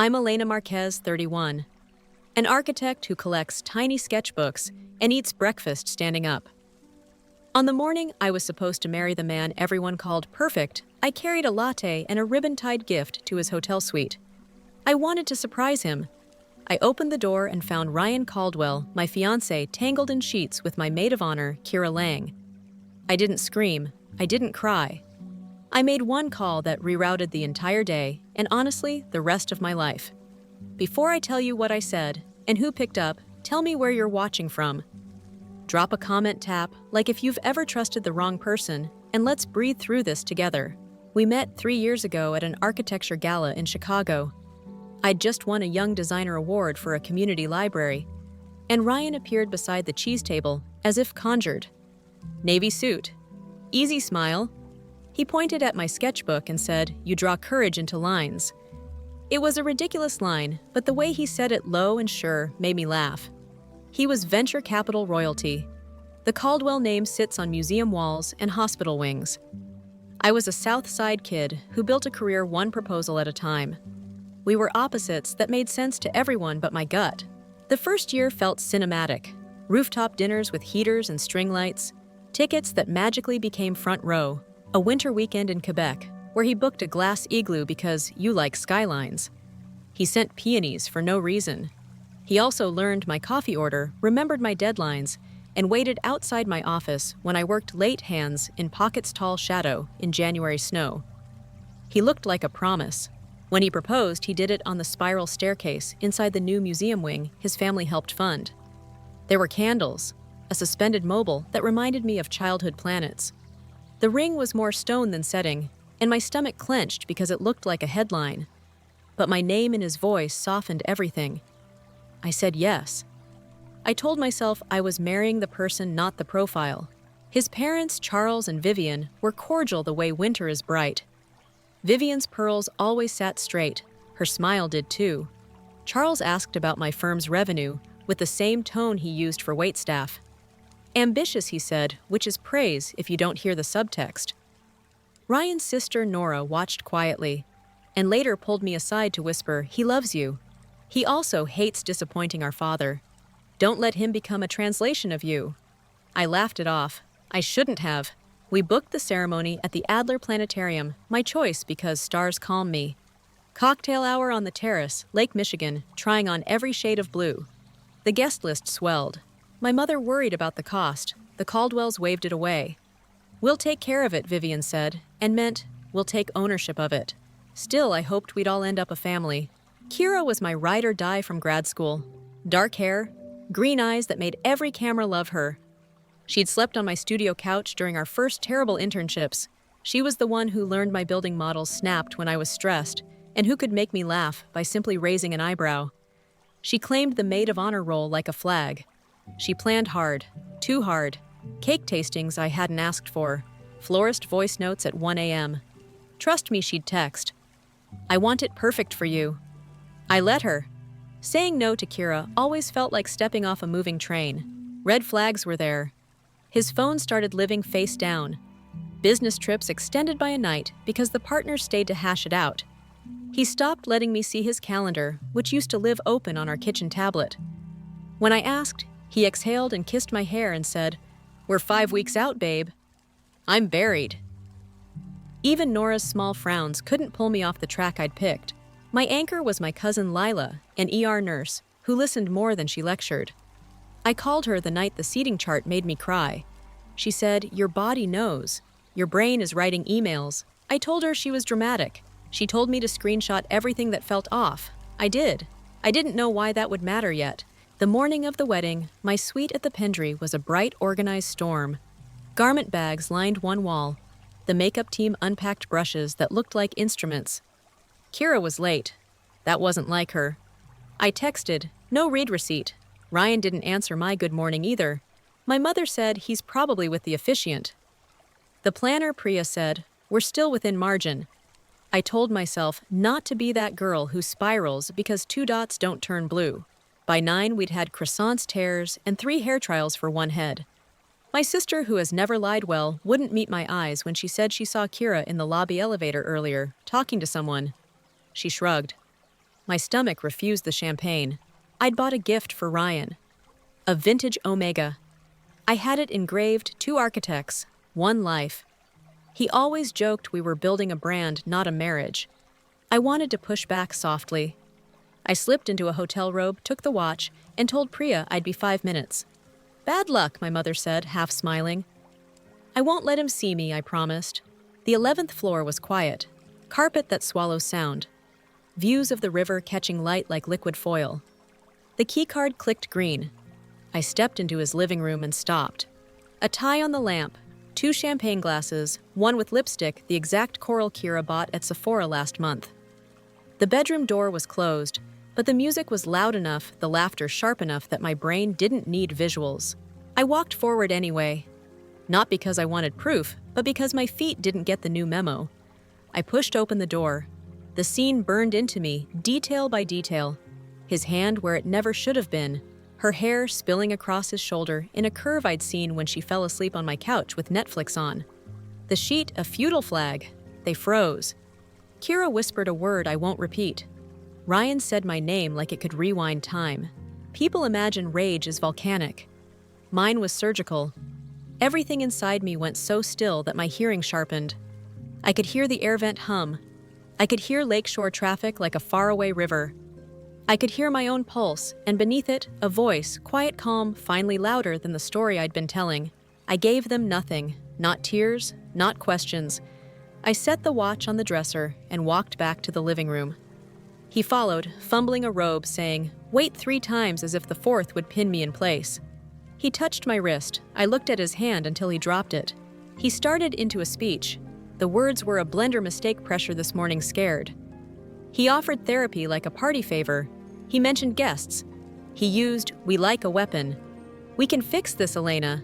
I'm Elena Marquez, 31, an architect who collects tiny sketchbooks and eats breakfast standing up. On the morning I was supposed to marry the man everyone called perfect, I carried a latte and a ribbon-tied gift to his hotel suite. I wanted to surprise him. I opened the door and found Ryan Caldwell, my fiancé, tangled in sheets with my maid of honor, Kira Lang. I didn't scream. I didn't cry. I made one call that rerouted the entire day, and honestly, the rest of my life. Before I tell you what I said and who picked up, tell me where you're watching from. Drop a comment tap, like if you've ever trusted the wrong person, and let's breathe through this together. We met 3 years ago at an architecture gala in Chicago. I'd just won a Young Designer Award for a community library, and Ryan appeared beside the cheese table, as if conjured. Navy suit. Easy smile. He pointed at my sketchbook and said, "You draw courage into lines." It was a ridiculous line, but the way he said it low and sure made me laugh. He was venture capital royalty. The Caldwell name sits on museum walls and hospital wings. I was a South Side kid who built a career one proposal at a time. We were opposites that made sense to everyone but my gut. The first year felt cinematic. Rooftop dinners with heaters and string lights, tickets that magically became front row, a winter weekend in Quebec, where he booked a glass igloo because you like skylines. He sent peonies for no reason. He also learned my coffee order, remembered my deadlines, and waited outside my office when I worked late hands in pockets tall shadow in January snow. He looked like a promise. When he proposed, he did it on the spiral staircase inside the new museum wing his family helped fund. There were candles, a suspended mobile that reminded me of childhood planets. The ring was more stone than setting, and my stomach clenched because it looked like a headline. But my name and his voice softened everything. I said yes. I told myself I was marrying the person, not the profile. His parents, Charles and Vivian, were cordial the way winter is bright. Vivian's pearls always sat straight. Her smile did too. Charles asked about my firm's revenue with the same tone he used for waitstaff. Ambitious, he said, which is praise if you don't hear the subtext. Ryan's sister, Nora, watched quietly and later pulled me aside to whisper, "He loves you. He also hates disappointing our father. Don't let him become a translation of you." I laughed it off. I shouldn't have. We booked the ceremony at the Adler Planetarium, my choice because stars calm me. Cocktail hour on the terrace, Lake Michigan, trying on every shade of blue. The guest list swelled. My mother worried about the cost. The Caldwells waved it away. "We'll take care of it," Vivian said, and meant, "We'll take ownership of it." Still, I hoped we'd all end up a family. Kira was my ride or die from grad school. Dark hair, green eyes that made every camera love her. She'd slept on my studio couch during our first terrible internships. She was the one who learned my building models snapped when I was stressed, and who could make me laugh by simply raising an eyebrow. She claimed the maid of honor role like a flag. She planned hard, too hard. Cake tastings I hadn't asked for. Florist voice notes at 1 a.m. Trust me, she'd text. "I want it perfect for you." I let her. Saying no to Kira always felt like stepping off a moving train. Red flags were there. His phone started living face down. Business trips extended by a night because the partners stayed to hash it out. He stopped letting me see his calendar, which used to live open on our kitchen tablet. When I asked, he exhaled and kissed my hair and said, "We're 5 weeks out, babe." I'm buried. Even Nora's small frowns couldn't pull me off the track I'd picked. My anchor was my cousin Lila, an ER nurse, who listened more than she lectured. I called her the night the seating chart made me cry. She said, "Your body knows. Your brain is writing emails." I told her she was dramatic. She told me to screenshot everything that felt off. I did. I didn't know why that would matter yet. The morning of the wedding, my suite at the Pendry was a bright, organized storm. Garment bags lined one wall. The makeup team unpacked brushes that looked like instruments. Kira was late. That wasn't like her. I texted, "No read receipt." Ryan didn't answer my good morning either. My mother said he's probably with the officiant. The planner, Priya, said, "We're still within margin." I told myself not to be that girl who spirals because 2 dots don't turn blue. By 9, we'd had croissants, tears, and 3 hair trials for one head. My sister, who has never lied well, wouldn't meet my eyes when she said she saw Kira in the lobby elevator earlier, talking to someone. She shrugged. My stomach refused the champagne. I'd bought a gift for Ryan. A vintage Omega. I had it engraved, 2 architects, 1 life. He always joked we were building a brand, not a marriage. I wanted to push back softly. I slipped into a hotel robe, took the watch, and told Priya I'd be 5 minutes. Bad luck, my mother said, half smiling. I won't let him see me, I promised. The 11th floor was quiet. Carpet that swallows sound. Views of the river catching light like liquid foil. The keycard clicked green. I stepped into his living room and stopped. A tie on the lamp, 2 champagne glasses, 1 with lipstick, the exact coral Kira bought at Sephora last month. The bedroom door was closed, but the music was loud enough, the laughter sharp enough that my brain didn't need visuals. I walked forward anyway. Not because I wanted proof, but because my feet didn't get the new memo. I pushed open the door. The scene burned into me, detail by detail. His hand where it never should have been, her hair spilling across his shoulder in a curve I'd seen when she fell asleep on my couch with Netflix on. The sheet a futile flag. They froze. Kira whispered a word I won't repeat. Ryan said my name like it could rewind time. People imagine rage is volcanic. Mine was surgical. Everything inside me went so still that my hearing sharpened. I could hear the air vent hum. I could hear lakeshore traffic like a faraway river. I could hear my own pulse, and beneath it, a voice, quiet, calm, finally louder than the story I'd been telling. I gave them nothing, not tears, not questions. I set the watch on the dresser and walked back to the living room. He followed, fumbling a robe, saying, "Wait 3 times," as if the 4th would pin me in place. He touched my wrist. I looked at his hand until he dropped it. He started into a speech. The words were a blender mistake pressure this morning scared. He offered therapy like a party favor. He mentioned guests. He used, "We like a weapon." "We can fix this, Elena."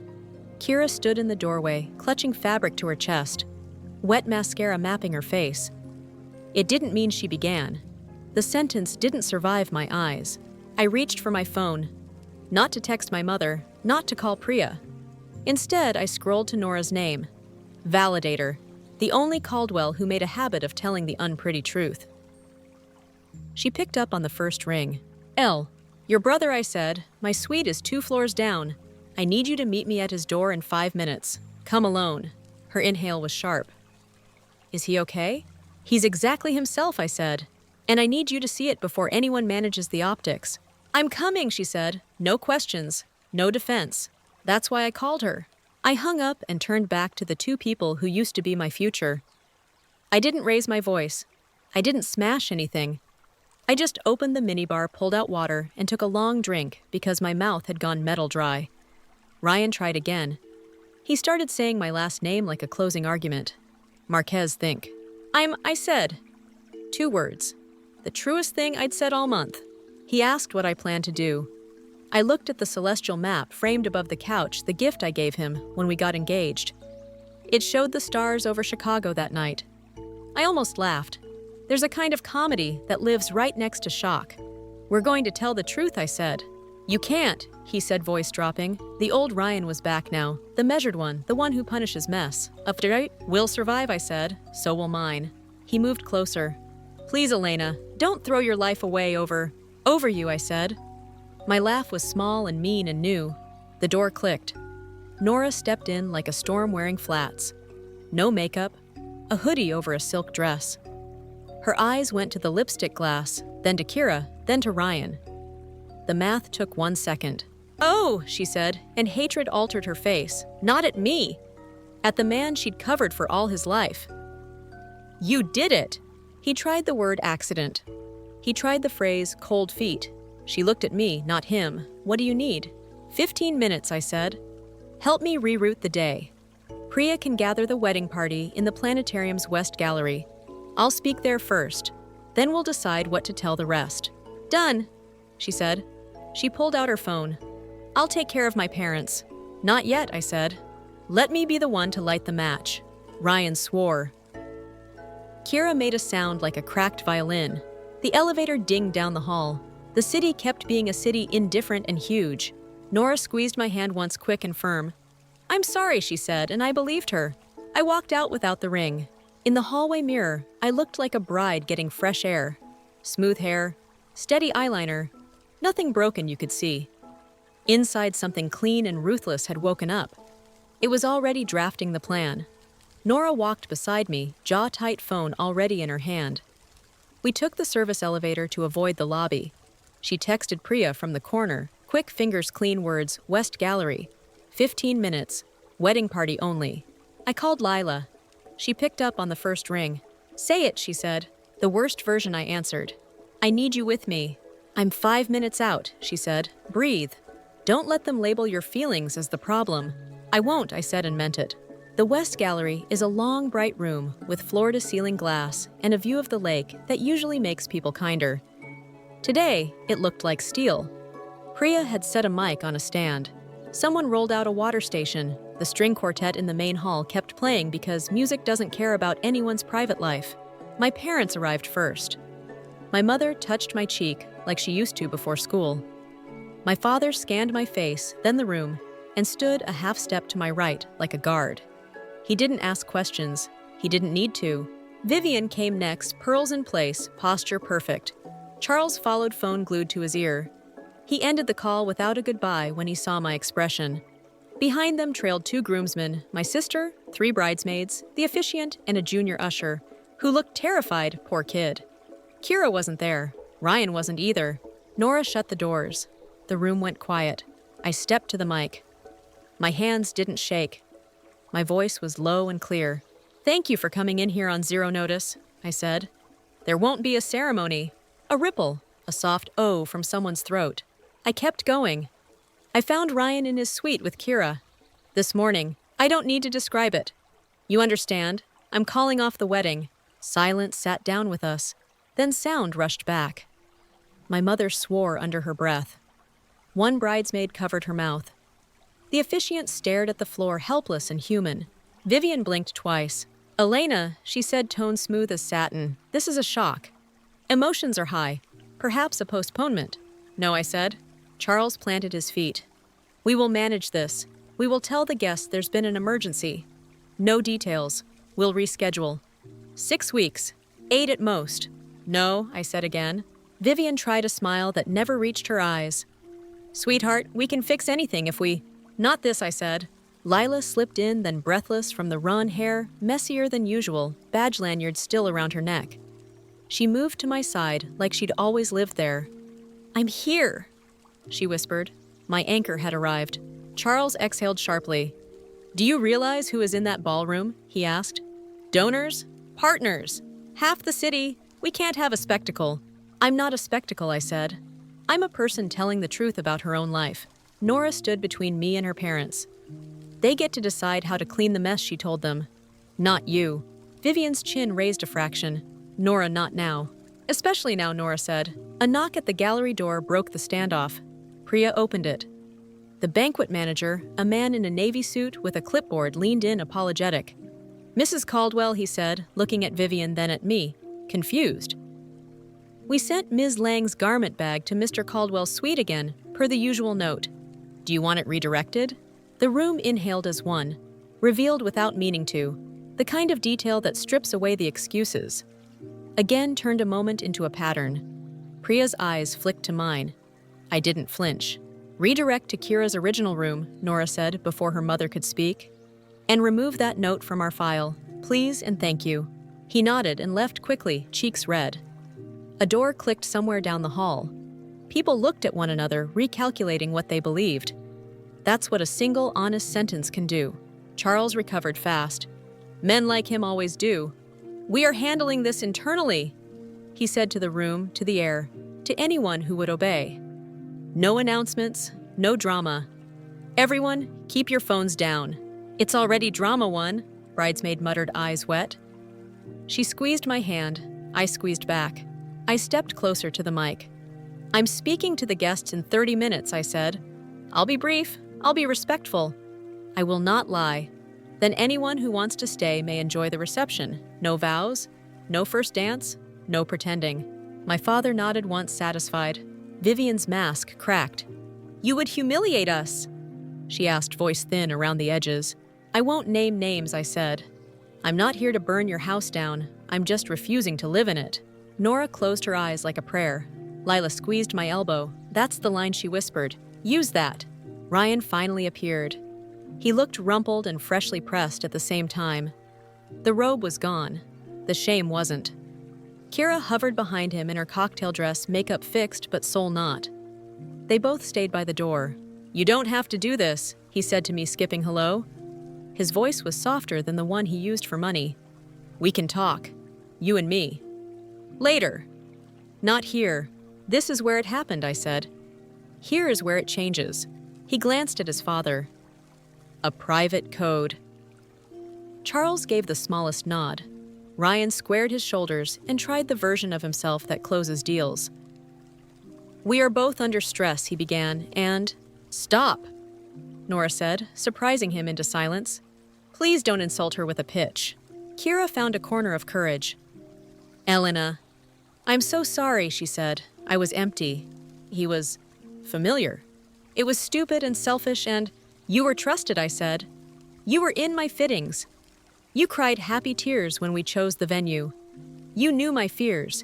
Kira stood in the doorway, clutching fabric to her chest. Wet mascara mapping her face. It didn't mean she began. The sentence didn't survive my eyes. I reached for my phone. Not to text my mother, not to call Priya. Instead, I scrolled to Nora's name. Validator. The only Caldwell who made a habit of telling the unpretty truth. She picked up on the first ring. "Elle, your brother," I said. "My suite is 2 floors down. I need you to meet me at his door in 5 minutes. Come alone." Her inhale was sharp. "Is he okay?" "He's exactly himself," I said. "And I need you to see it before anyone manages the optics." "I'm coming," she said. No questions, no defense. That's why I called her. I hung up and turned back to the 2 people who used to be my future. I didn't raise my voice. I didn't smash anything. I just opened the minibar, pulled out water, and took a long drink because my mouth had gone metal dry. Ryan tried again. He started saying my last name like a closing argument. Marquez think. I said 2 words. The truest thing I'd said all month. He asked what I planned to do. I looked at the celestial map framed above the couch, the gift I gave him when we got engaged. It showed the stars over Chicago that night. I almost laughed. There's a kind of comedy that lives right next to shock. "We're going to tell the truth," I said. "You can't," he said, voice dropping. The old Ryan was back now, the measured one, the one who punishes mess. "After we'll survive," I said. "So will mine." He moved closer. "Please, Elena, don't throw your life away over you," I said. My laugh was small and mean and new. The door clicked. Nora stepped in like a storm wearing flats. No makeup, a hoodie over a silk dress. Her eyes went to the lipstick glass, then to Kira, then to Ryan. The math took 1 second. "Oh," she said, and hatred altered her face. Not at me. At the man she'd covered for all his life. "You did it!" He tried the word accident. He tried the phrase cold feet. She looked at me, not him. "What do you need?" 15 minutes, I said. "Help me reroute the day. Priya can gather the wedding party in the planetarium's West Gallery. I'll speak there first. Then we'll decide what to tell the rest." "Done," she said. She pulled out her phone. "I'll take care of my parents." "Not yet," I said. "Let me be the one to light the match." Ryan swore. Kira made a sound like a cracked violin. The elevator dinged down the hall. The city kept being a city, indifferent and huge. Nora squeezed my hand once, quick and firm. "I'm sorry," she said, and I believed her. I walked out without the ring. In the hallway mirror, I looked like a bride getting fresh air. Smooth hair, steady eyeliner, nothing broken you could see. Inside, something clean and ruthless had woken up. It was already drafting the plan. Nora walked beside me, jaw-tight phone already in her hand. We took the service elevator to avoid the lobby. She texted Priya from the corner, quick fingers clean words, West Gallery. 15 minutes, wedding party only. I called Lila. She picked up on the first ring. Say it, she said. The worst version, I answered. I need you with me. I'm 5 minutes out, she said. Breathe. Don't let them label your feelings as the problem. I won't, I said and meant it. The West Gallery is a long, bright room with floor-to-ceiling glass and a view of the lake that usually makes people kinder. Today, it looked like steel. Priya had set a mic on a stand. Someone rolled out a water station. The string quartet in the main hall kept playing because music doesn't care about anyone's private life. My parents arrived first. My mother touched my cheek like she used to before school. My father scanned my face, then the room, and stood a half step to my right like a guard. He didn't ask questions. He didn't need to. Vivian came next, pearls in place, posture perfect. Charles followed, phone glued to his ear. He ended the call without a goodbye when he saw my expression. Behind them trailed 2 groomsmen, my sister, 3 bridesmaids, the officiant, and a junior usher, who looked terrified, poor kid. Kira wasn't there. Ryan wasn't either. Nora shut the doors. The room went quiet. I stepped to the mic. My hands didn't shake. My voice was low and clear. Thank you for coming in here on zero notice, I said. There won't be a ceremony. A ripple, a soft "oh" from someone's throat. I kept going. I found Ryan in his suite with Kira. This morning, I don't need to describe it. You understand? I'm calling off the wedding. Silence sat down with us. Then sound rushed back. My mother swore under her breath. One bridesmaid covered her mouth. The officiant stared at the floor, helpless and human. Vivian blinked twice. Elena, she said, tone smooth as satin, this is a shock. Emotions are high. Perhaps a postponement. No, I said. Charles planted his feet. We will manage this. We will tell the guests there's been an emergency. No details. We'll reschedule. 6 weeks. 8 at most. No, I said again. Vivian tried a smile that never reached her eyes. Sweetheart, we can fix anything if we... Not this, I said. Lila slipped in, then breathless from the raw hair, messier than usual, badge lanyard still around her neck. She moved to my side like she'd always lived there. I'm here, she whispered. My anchor had arrived. Charles exhaled sharply. Do you realize who is in that ballroom? He asked. Donors? Partners. Half the city. We can't have a spectacle. I'm not a spectacle, I said. I'm a person telling the truth about her own life. Nora stood between me and her parents. They get to decide how to clean the mess, she told them. Not you. Vivian's chin raised a fraction. Nora, not now. Especially now, Nora said. A knock at the gallery door broke the standoff. Priya opened it. The banquet manager, a man in a navy suit with a clipboard, leaned in apologetic. Mrs. Caldwell, he said, looking at Vivian, then at me, confused. We sent Ms. Lang's garment bag to Mr. Caldwell's suite again, per the usual note. Do you want it redirected? The room inhaled as one, revealed without meaning to, the kind of detail that strips away the excuses. Again turned a moment into a pattern. Priya's eyes flicked to mine. I didn't flinch. Redirect to Kira's original room, Nora said before her mother could speak. And remove that note from our file, please and thank you. He nodded and left quickly, cheeks red. A door clicked somewhere down the hall. People looked at one another, recalculating what they believed. That's what a single, honest sentence can do. Charles recovered fast. Men like him always do. We are handling this internally, he said to the room, to the air, to anyone who would obey. No announcements, no drama. Everyone, keep your phones down. It's already drama one, bridesmaid muttered, eyes wet. She squeezed my hand. I squeezed back. I stepped closer to the mic. I'm speaking to the guests in 30 minutes, I said. I'll be brief. I'll be respectful. I will not lie. Then anyone who wants to stay may enjoy the reception. No vows, no first dance, no pretending. My father nodded once, satisfied. Vivian's mask cracked. You would humiliate us, she asked, voice thin around the edges. I won't name names, I said. I'm not here to burn your house down. I'm just refusing to live in it. Nora closed her eyes like a prayer. Lila squeezed my elbow. That's the line she whispered. Use that. Ryan finally appeared. He looked rumpled and freshly pressed at the same time. The robe was gone. The shame wasn't. Kira hovered behind him in her cocktail dress, makeup fixed but soul not. They both stayed by the door. You don't have to do this, he said to me, skipping hello. His voice was softer than the one he used for money. We can talk. You and me. Later. Not here. This is where it happened, I said. Here is where it changes. He glanced at his father. A private code. Charles gave the smallest nod. Ryan squared his shoulders and tried the version of himself that closes deals. We are both under stress, he began, and... Stop, Nora said, surprising him into silence. Please don't insult her with a pitch. Kira found a corner of courage. Elena. I'm so sorry, she said. I was empty. He was familiar. It was stupid and selfish and... You were trusted, I said. You were in my fittings. You cried happy tears when we chose the venue. You knew my fears.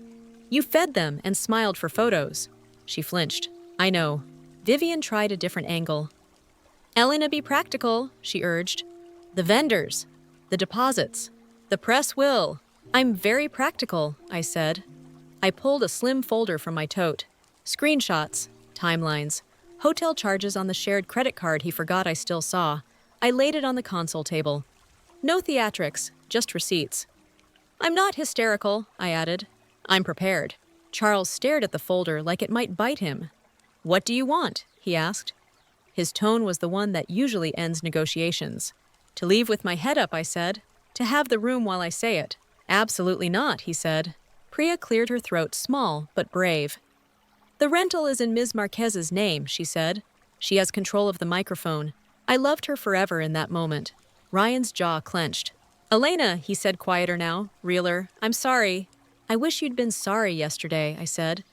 You fed them and smiled for photos. She flinched. I know. Vivian tried a different angle. Elena, be practical, she urged. The vendors. The deposits. The press will. I'm very practical, I said. I pulled a slim folder from my tote. Screenshots. Timelines. Hotel charges on the shared credit card he forgot I still saw. I laid it on the console table. No theatrics, just receipts. I'm not hysterical, I added. I'm prepared. Charles stared at the folder like it might bite him. What do you want? He asked. His tone was the one that usually ends negotiations. To leave with my head up, I said. To have the room while I say it. Absolutely not, he said. Priya cleared her throat, small but brave. The rental is in Ms. Marquez's name, she said. She has control of the microphone. I loved her forever in that moment. Ryan's jaw clenched. Elena, he said, quieter now, realer. I'm sorry. I wish you'd been sorry yesterday, I said.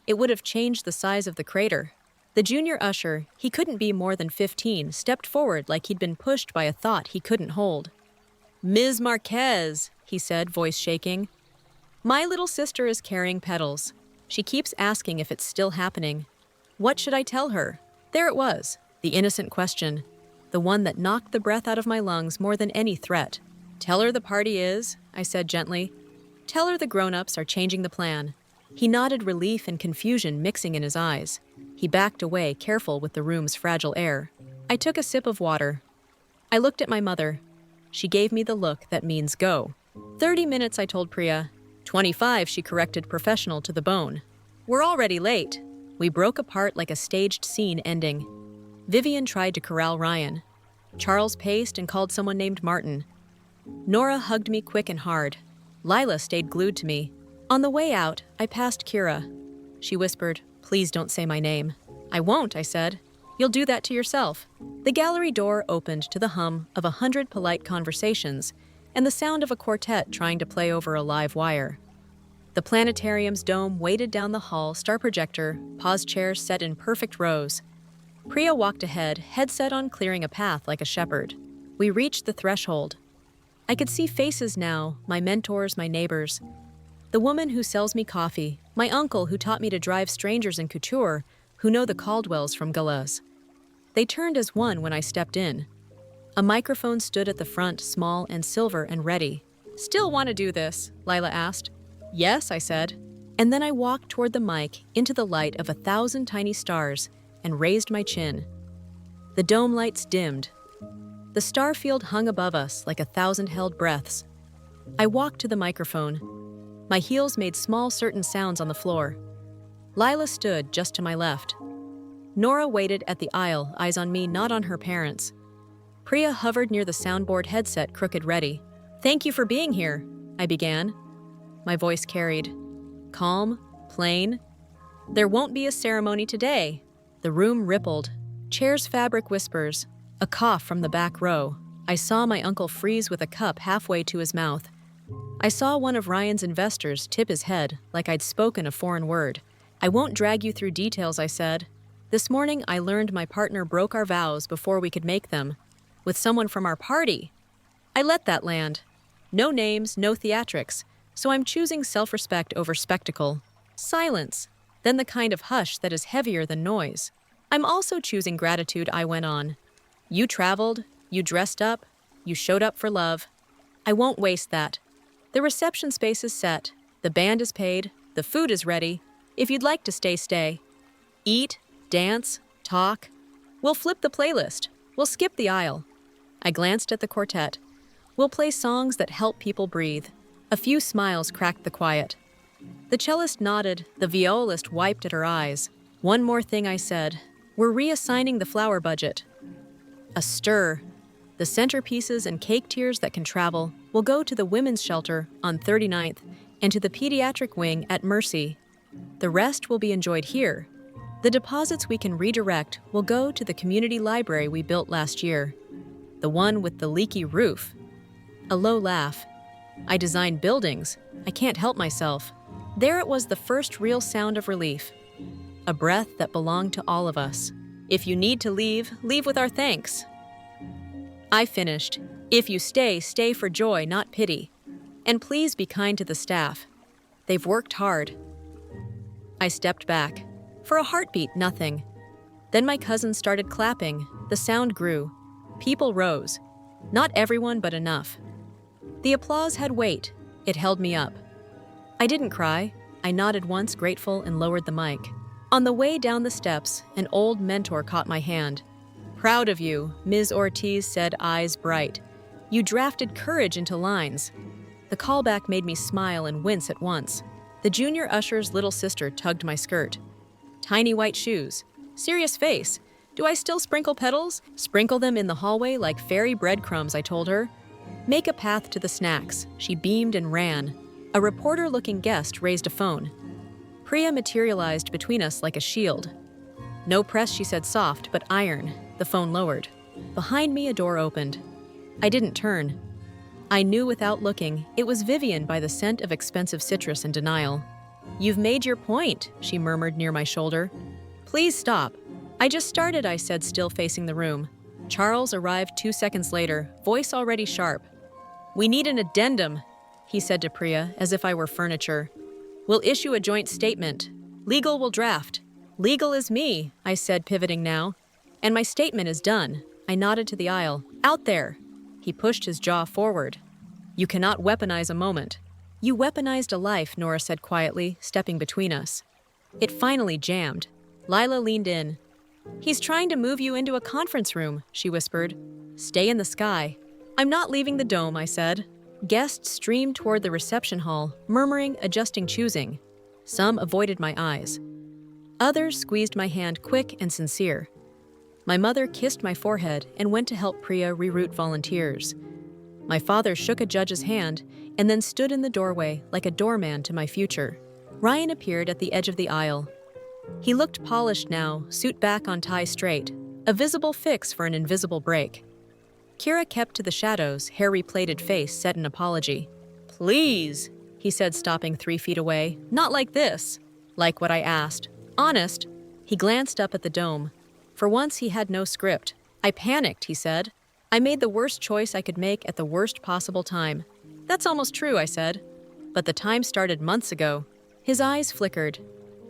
It would have changed the size of the crater. The junior usher, he couldn't be more than 15, stepped forward like he'd been pushed by a thought he couldn't hold. Ms. Marquez, he said, voice shaking. My little sister is carrying petals. She keeps asking if it's still happening. What should I tell her? There it was, the innocent question. The one that knocked the breath out of my lungs more than any threat. Tell her the party is, I said gently. Tell her the grown-ups are changing the plan. He nodded, relief and confusion mixing in his eyes. He backed away, careful with the room's fragile air. I took a sip of water. I looked at my mother. She gave me the look that means go. 30 minutes, I told Priya. 25, she corrected, professional to the bone. We're already late. We broke apart like a staged scene ending. Vivian tried to corral Ryan. Charles paced and called someone named Martin. Nora hugged me quick and hard. Lila stayed glued to me. On the way out, I passed Kira. She whispered, please don't say my name. I won't, I said. You'll do that to yourself. The gallery door opened to the hum of 100 polite conversations and the sound of a quartet trying to play over a live wire. The planetarium's dome weighted down the hall, star projector, pause chairs set in perfect rows. Priya walked ahead, head set on clearing a path like a shepherd. We reached the threshold. I could see faces now, my mentors, my neighbors. The woman who sells me coffee, my uncle who taught me to drive strangers in couture, who know the Caldwells from galas. They turned as one when I stepped in. A microphone stood at the front, small and silver and ready. Still want to do this? Lila asked. Yes, I said. And then I walked toward the mic, into the light of 1,000 tiny stars, and raised my chin. The dome lights dimmed. The star field hung above us like 1,000 held breaths. I walked to the microphone. My heels made small, certain sounds on the floor. Lila stood just to my left. Nora waited at the aisle, eyes on me, not on her parents. Priya hovered near the soundboard headset, crooked ready. Thank you for being here, I began. My voice carried. Calm, plain. There won't be a ceremony today. The room rippled. Chairs fabric whispers. A cough from the back row. I saw my uncle freeze with a cup halfway to his mouth. I saw one of Ryan's investors tip his head like I'd spoken a foreign word. I won't drag you through details, I said. This morning I learned my partner broke our vows before we could make them. With someone from our party. I let that land. No names, no theatrics. So I'm choosing self-respect over spectacle. Silence. then the kind of hush that is heavier than noise. I'm also choosing gratitude, I went on. You traveled, you dressed up, you showed up for love. I won't waste that. The reception space is set, the band is paid, the food is ready. If you'd like to stay, stay. Eat, dance, talk. We'll flip the playlist. We'll skip the aisle. I glanced at the quartet. We'll play songs that help people breathe. A few smiles cracked the quiet. The cellist nodded, the violist wiped at her eyes. One more thing, I said. We're reassigning the flower budget. A stir. The centerpieces and cake tiers that can travel will go to the women's shelter on 39th and to the pediatric wing at Mercy. The rest will be enjoyed here. The deposits we can redirect will go to the community library we built last year. The one with the leaky roof. A low laugh. I designed buildings. I can't help myself. There it was, the first real sound of relief. A breath that belonged to all of us. If you need to leave, leave with our thanks. I finished. If you stay, stay for joy, not pity. And please be kind to the staff. They've worked hard. I stepped back. For a heartbeat, nothing. Then my cousin started clapping. The sound grew. People rose. Not everyone, but enough. The applause had weight. It held me up. I didn't cry. I nodded once, grateful, and lowered the mic. On the way down the steps, an old mentor caught my hand. Proud of you, Ms. Ortiz said, eyes bright. You drafted courage into lines. The callback made me smile and wince at once. The junior usher's little sister tugged my skirt. Tiny white shoes. Serious face. Do I still sprinkle petals? Sprinkle them in the hallway like fairy breadcrumbs, I told her. Make a path to the snacks. She beamed and ran. A reporter-looking guest raised a phone. Priya materialized between us like a shield. No press, she said, soft, but iron. The phone lowered. Behind me, a door opened. I didn't turn. I knew without looking, it was Vivian by the scent of expensive citrus and denial. You've made your point, she murmured near my shoulder. Please stop. I just started, I said, still facing the room. Charles arrived 2 seconds later, voice already sharp. We need an addendum, he said to Priya, as if I were furniture. We'll issue a joint statement. Legal will draft. Legal is me, I said, pivoting now. And my statement is done. I nodded to the aisle. Out there. He pushed his jaw forward. You cannot weaponize a moment. You weaponized a life, Nora said quietly, stepping between us. It finally jammed. Lila leaned in. He's trying to move you into a conference room, she whispered. Stay in the sky. I'm not leaving the dome, I said. Guests streamed toward the reception hall, murmuring, adjusting, choosing. Some avoided my eyes. Others squeezed my hand, quick and sincere. My mother kissed my forehead and went to help Priya reroute volunteers. My father shook a judge's hand and then stood in the doorway like a doorman to my future. Ryan appeared at the edge of the aisle. He looked polished now, suit back on tie straight, a visible fix for an invisible break. Kira kept to the shadows, hair-replaited face set in apology. Please, he said, stopping 3 feet away. Not like this. Like what I asked. Honest. He glanced up at the dome. For once, he had no script. I panicked, he said. I made the worst choice I could make at the worst possible time. That's almost true, I said. But the time started months ago. His eyes flickered.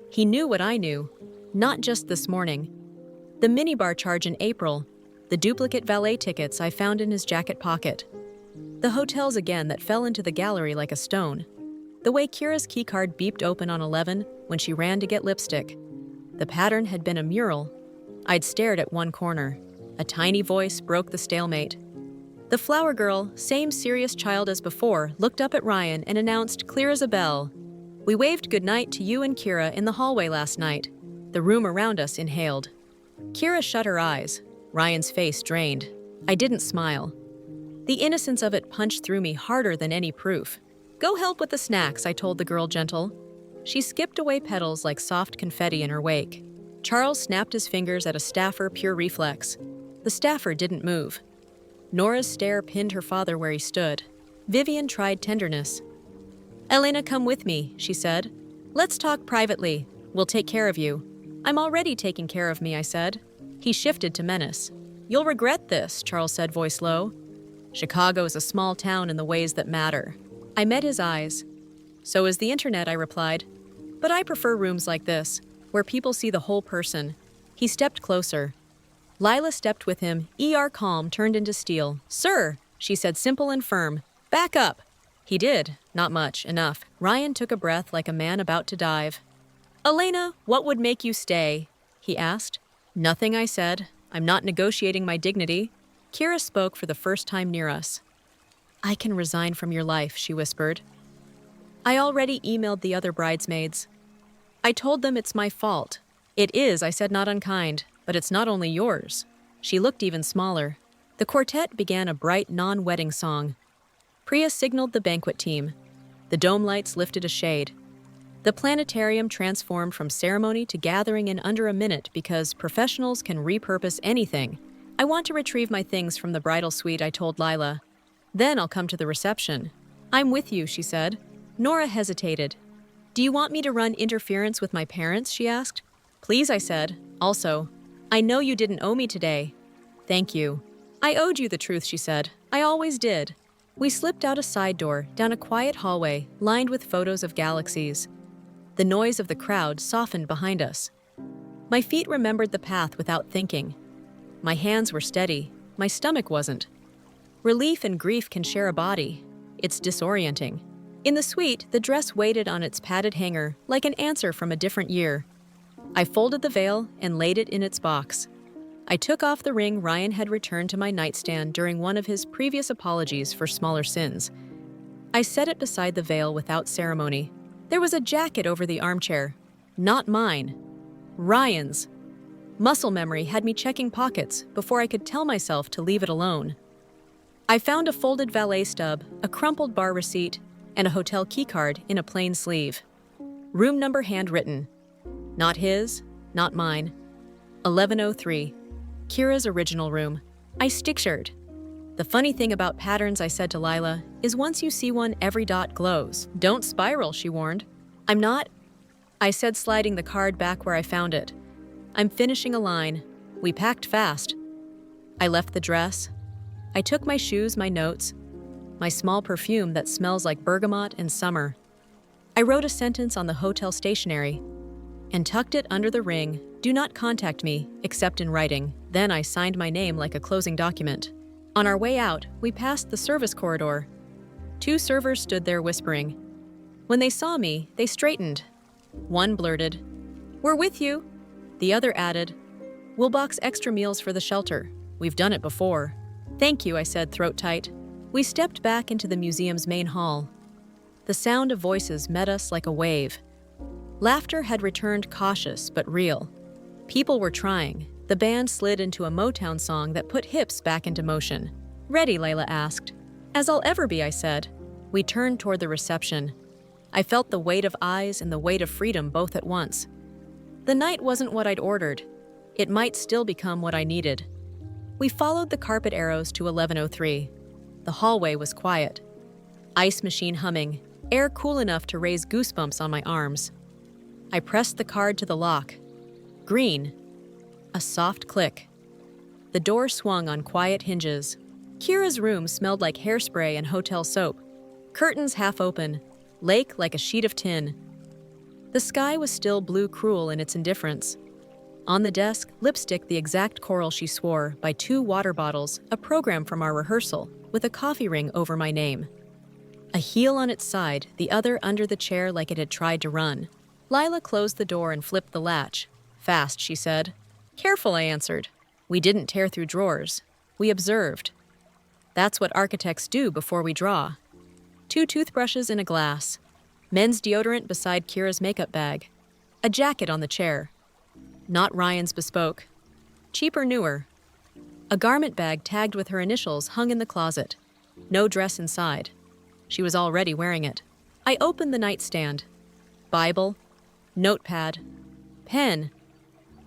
He knew what I knew. Not just this morning. The minibar charge in April. The duplicate valet tickets I found in his jacket pocket. The hotels again that fell into the gallery like a stone. The way Kira's keycard beeped open on 11 when she ran to get lipstick. The pattern had been a mural. I'd stared at one corner. A tiny voice broke the stalemate. The flower girl, same serious child as before, looked up at Ryan and announced, clear as a bell. We waved goodnight to you and Kira in the hallway last night. The room around us inhaled. Kira shut her eyes. Ryan's face drained. I didn't smile. The innocence of it punched through me harder than any proof. Go help with the snacks, I told the girl, gentle. She skipped away petals like soft confetti in her wake. Charles snapped his fingers at a staffer, pure reflex. The staffer didn't move. Nora's stare pinned her father where he stood. Vivian tried tenderness. Elena, come with me, she said. Let's talk privately. We'll take care of you. I'm already taking care of me, I said. He shifted to menace. You'll regret this, Charles said, voice low. Chicago is a small town in the ways that matter. I met his eyes. So is the internet, I replied. But I prefer rooms like this, where people see the whole person. He stepped closer. Lila stepped with him. Calm turned into steel. Sir, she said, simple and firm. Back up. He did. Not much. Enough. Ryan took a breath like a man about to dive. Elena, what would make you stay? He asked. Nothing, I said. I'm not negotiating my dignity. Kira spoke for the first time near us. I can resign from your life, she whispered. I already emailed the other bridesmaids. I told them it's my fault. It is, I said, not unkind, but it's not only yours. She looked even smaller. The quartet began a bright non-wedding song. Priya signaled the banquet team. The dome lights lifted a shade. The planetarium transformed from ceremony to gathering in under a minute because professionals can repurpose anything. I want to retrieve my things from the bridal suite, I told Lila. Then I'll come to the reception. I'm with you, she said. Nora hesitated. Do you want me to run interference with my parents, she asked. Please, I said. Also, I know you didn't owe me today. Thank you. I owed you the truth, she said. I always did. We slipped out a side door, down a quiet hallway, lined with photos of galaxies. The noise of the crowd softened behind us. My feet remembered the path without thinking. My hands were steady. My stomach wasn't. Relief and grief can share a body. It's disorienting. In the suite, the dress waited on its padded hanger, like an answer from a different year. I folded the veil and laid it in its box. I took off the ring Ryan had returned to my nightstand during one of his previous apologies for smaller sins. I set it beside the veil without ceremony. There was a jacket over the armchair. Not mine. Ryan's. Muscle memory had me checking pockets before I could tell myself to leave it alone. I found a folded valet stub, a crumpled bar receipt, and a hotel keycard in a plain sleeve. Room number handwritten. Not his, not mine. 1103. Kira's original room. I stick-shirt. The funny thing about patterns, I said to Lila, is once you see one, every dot glows. Don't spiral, she warned. I'm not, I said, sliding the card back where I found it. I'm finishing a line. We packed fast. I left the dress. I took my shoes, my notes, my small perfume that smells like bergamot and summer. I wrote a sentence on the hotel stationery and tucked it under the ring. Do not contact me, except in writing. Then I signed my name like a closing document. On our way out, we passed the service corridor. 2 servers stood there whispering. When they saw me, they straightened. One blurted, "We're with you." The other added, "We'll box extra meals for the shelter. We've done it before." "Thank you," I said, throat tight. We stepped back into the museum's main hall. The sound of voices met us like a wave. Laughter had returned, cautious but real. People were trying. The band slid into a Motown song that put hips back into motion. "Ready?" Layla asked. "As I'll ever be," I said. We turned toward the reception. I felt the weight of eyes and the weight of freedom both at once. The night wasn't what I'd ordered. It might still become what I needed. We followed the carpet arrows to 1103. The hallway was quiet. Ice machine humming, air cool enough to raise goosebumps on my arms. I pressed the card to the lock. Green. A soft click. The door swung on quiet hinges. Kira's room smelled like hairspray and hotel soap. Curtains half open, lake like a sheet of tin. The sky was still blue cruel in its indifference. On the desk, lipstick the exact coral she swore, by 2 water bottles, a program from our rehearsal, with a coffee ring over my name. A heel on its side, the other under the chair like it had tried to run. Lila closed the door and flipped the latch. "Fast," she said. "Careful," I answered. We didn't tear through drawers. We observed. That's what architects do before we draw. 2 toothbrushes in a glass. Men's deodorant beside Kira's makeup bag. A jacket on the chair. Not Ryan's bespoke. Cheaper, newer. A garment bag tagged with her initials hung in the closet. No dress inside. She was already wearing it. I opened the nightstand. Bible. Notepad. Pen.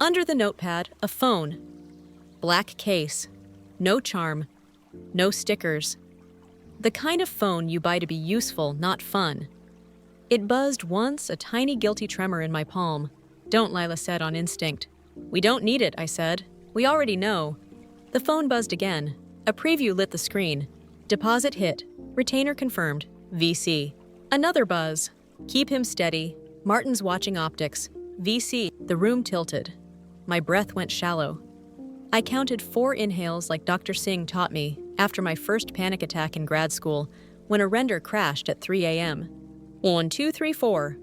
Under the notepad, a phone. Black case. No charm. No stickers. The kind of phone you buy to be useful, not fun. It buzzed once, a tiny guilty tremor in my palm. "Don't," Lila said on instinct. "We don't need it," I said. "We already know." The phone buzzed again. A preview lit the screen. Deposit hit. Retainer confirmed. VC. Another buzz. "Keep him steady. Martin's watching optics. VC. The room tilted. My breath went shallow. I counted 4 inhales like Dr. Singh taught me after my first panic attack in grad school when a render crashed at 3 a.m. 1, 2, 3, 4.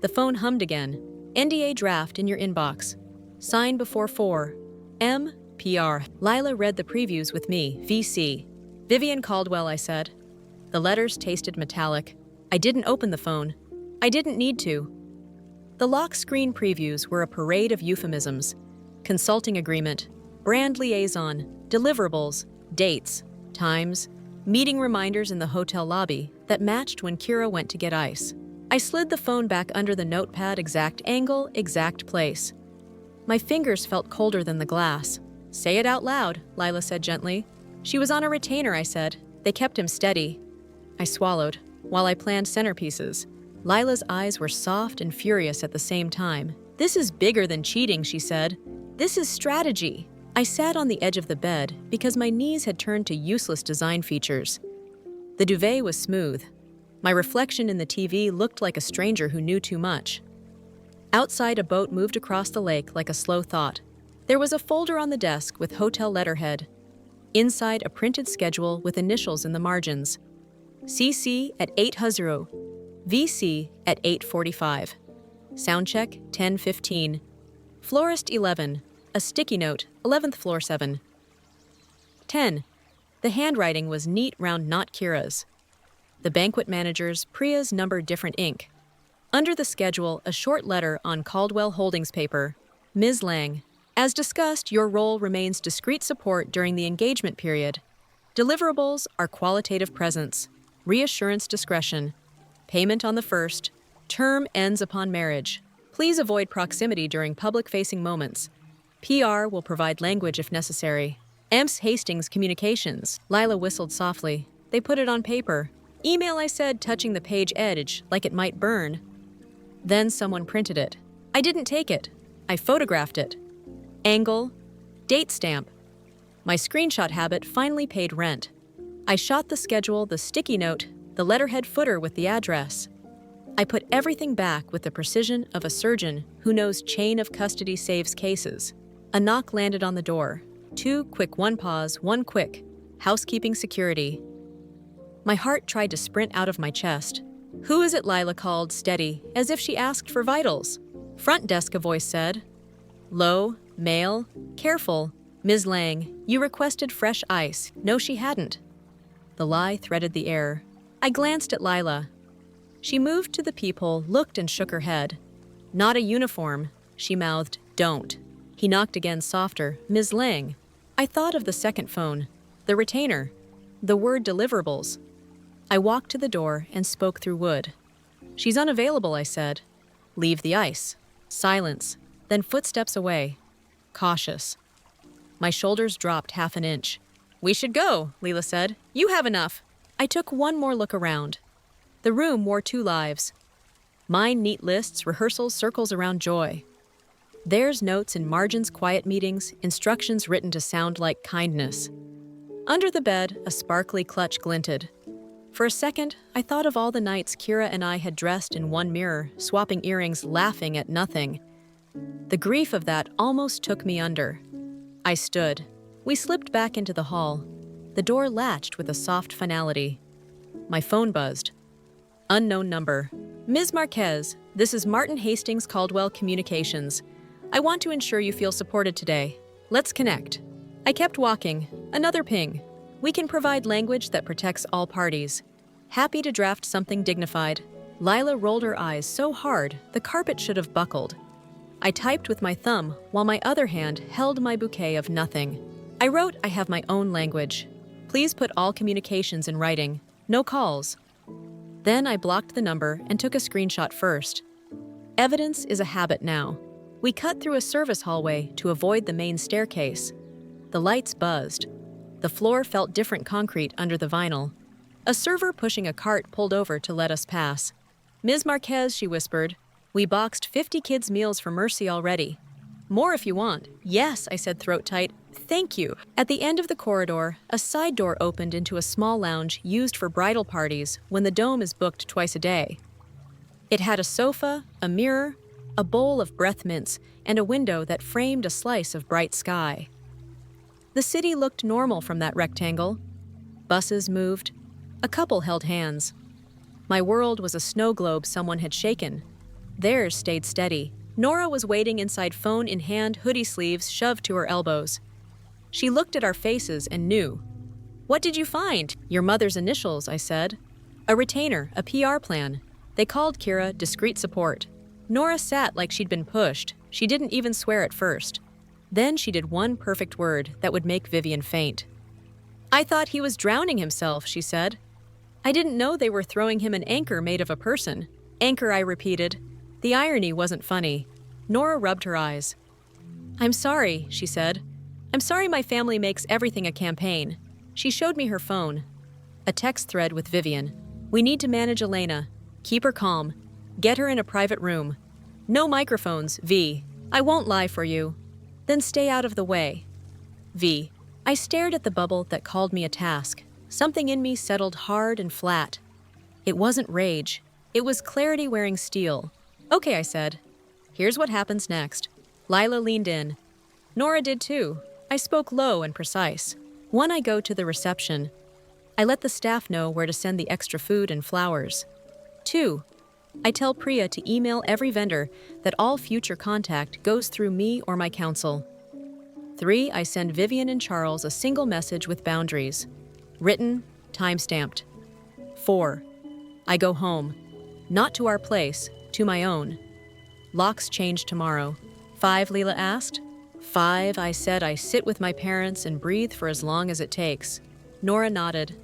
The phone hummed again. NDA draft in your inbox. Sign before 4. M. PR. Lila read the previews with me. VC. Vivian Caldwell, I said. The letters tasted metallic. I didn't open the phone. I didn't need to. The lock screen previews were a parade of euphemisms. Consulting agreement, brand liaison, deliverables, dates, times, meeting reminders in the hotel lobby that matched when Kira went to get ice. I slid the phone back under the notepad, exact angle, exact place. My fingers felt colder than the glass. Say it out loud, Lila said gently. She was on a retainer, I said. They kept him steady. I swallowed, while I planned centerpieces. Lila's eyes were soft and furious at the same time. This is bigger than cheating, she said. This is strategy. I sat on the edge of the bed because my knees had turned to useless design features. The duvet was smooth. My reflection in the TV looked like a stranger who knew too much. Outside, a boat moved across the lake like a slow thought. There was a folder on the desk with hotel letterhead. Inside, a printed schedule with initials in the margins. CC at 8:00, VC at 8:45. Soundcheck 10:15. Florist 11. A sticky note, 11th floor 7. 10. The handwriting was neat round not Kira's. The banquet manager's, Priya's numbered different ink. Under the schedule, a short letter on Caldwell Holdings paper. Ms. Lang, as discussed, your role remains discreet support during the engagement period. Deliverables are qualitative presence, reassurance discretion, payment on the first, term ends upon marriage. Please avoid proximity during public-facing moments. PR will provide language if necessary. EMS Hastings Communications. Lila whistled softly. They put it on paper. Email, I said, touching the page edge like it might burn. Then someone printed it. I didn't take it. I photographed it. Angle. Date stamp. My screenshot habit finally paid rent. I shot the schedule, the sticky note, the letterhead footer with the address. I put everything back with the precision of a surgeon who knows chain of custody saves cases. A knock landed on the door. 2 quick, 1 pause, 1 quick. Housekeeping security. My heart tried to sprint out of my chest. Who is it? Lila called, steady, as if she asked for vitals. Front desk, a voice said. Low, male, careful. Ms. Lang, you requested fresh ice. No, she hadn't. The lie threaded the air. I glanced at Lila. She moved to the peephole, looked and shook her head. Not a uniform, she mouthed. Don't. He knocked again, softer. Ms. Lang. I thought of the second phone. The retainer. The word deliverables. I walked to the door and spoke through wood. She's unavailable, I said. Leave the ice. Silence. Then footsteps away. Cautious. My shoulders dropped half an inch. We should go, Lila said. You have enough. I took one more look around. The room wore 2 lives. Mine neat lists, rehearsals, circles around joy. Theirs notes in margins, quiet meetings, instructions written to sound like kindness. Under the bed, a sparkly clutch glinted. For a second, I thought of all the nights Kira and I had dressed in one mirror, swapping earrings, laughing at nothing. The grief of that almost took me under. I stood. We slipped back into the hall. The door latched with a soft finality. My phone buzzed. Unknown number. Ms. Marquez, this is Martin Hastings Caldwell Communications. I want to ensure you feel supported today. Let's connect. I kept walking. Another ping. We can provide language that protects all parties. Happy to draft something dignified. Lila rolled her eyes so hard the carpet should have buckled. I typed with my thumb while my other hand held my bouquet of nothing. I wrote, I have my own language. Please put all communications in writing. No calls. Then I blocked the number and took a screenshot first. Evidence is a habit now. We cut through a service hallway to avoid the main staircase. The lights buzzed. The floor felt different concrete under the vinyl. A server pushing a cart pulled over to let us pass. Ms. Marquez, she whispered. We boxed 50 kids' meals for Mercy already. More if you want. Yes, I said throat tight. Thank you. At the end of the corridor, a side door opened into a small lounge used for bridal parties when the dome is booked twice a day. It had a sofa, a mirror, a bowl of breath mints, and a window that framed a slice of bright sky. The city looked normal from that rectangle. Buses moved. A couple held hands. My world was a snow globe someone had shaken. Theirs stayed steady. Nora was waiting inside, phone in hand, hoodie sleeves shoved to her elbows. She looked at our faces and knew. "What did you find?" "Your mother's initials," I said. "A retainer, a PR plan." They called Kira discreet support. Nora sat like she'd been pushed. She didn't even swear at first. Then she did one perfect word that would make Vivian faint. "I thought he was drowning himself," she said. "I didn't know they were throwing him an anchor made of a person." "Anchor," I repeated. The irony wasn't funny. Nora rubbed her eyes. "I'm sorry," she said. "I'm sorry my family makes everything a campaign." She showed me her phone. A text thread with Vivian. "We need to manage Elena. Keep her calm. Get her in a private room. No microphones, V. I won't lie for you. Then stay out of the way. V." I stared at the bubble that called me a task. Something in me settled hard and flat. It wasn't rage. It was clarity wearing steel. "Okay," I said. "Here's what happens next." Lila leaned in. Nora did too. I spoke low and precise. 1, I go to the reception. I let the staff know where to send the extra food and flowers. 2, I tell Priya to email every vendor that all future contact goes through me or my counsel. 3, I send Vivian and Charles a single message with boundaries. Written, time-stamped. 4, I go home. Not to our place, to my own. Locks change tomorrow. 5, Leela asked. 5, I said. I sit with my parents and breathe for as long as it takes. Nora nodded.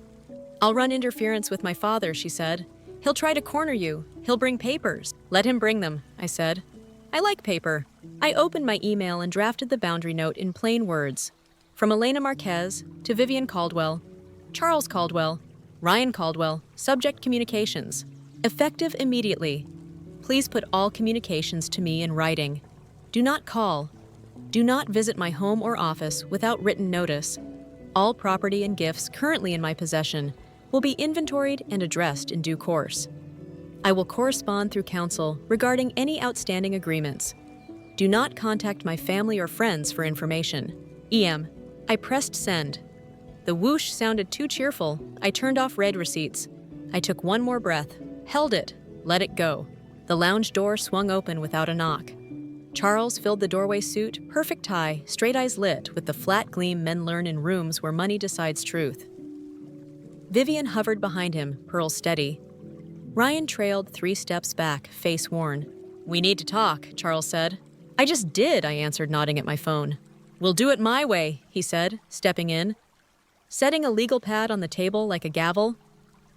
"I'll run interference with my father," she said. "He'll try to corner you. He'll bring papers." "Let him bring them," I said. "I like paper." I opened my email and drafted the boundary note in plain words. From Elena Marquez to Vivian Caldwell, Charles Caldwell, Ryan Caldwell, subject communications. Effective immediately. Please put all communications to me in writing. Do not call. Do not visit my home or office without written notice. All property and gifts currently in my possession will be inventoried and addressed in due course. I will correspond through counsel regarding any outstanding agreements. Do not contact my family or friends for information. EM. I pressed send. The whoosh sounded too cheerful. I turned off read receipts. I took one more breath, held it, let it go. The lounge door swung open without a knock. Charles filled the doorway suit, perfect tie, straight eyes lit with the flat gleam men learn in rooms where money decides truth. Vivian hovered behind him, pearls steady. Ryan trailed 3 steps back, face worn. "We need to talk," Charles said. "I just did," I answered, nodding at my phone. "We'll do it my way," he said, stepping in. Setting a legal pad on the table like a gavel.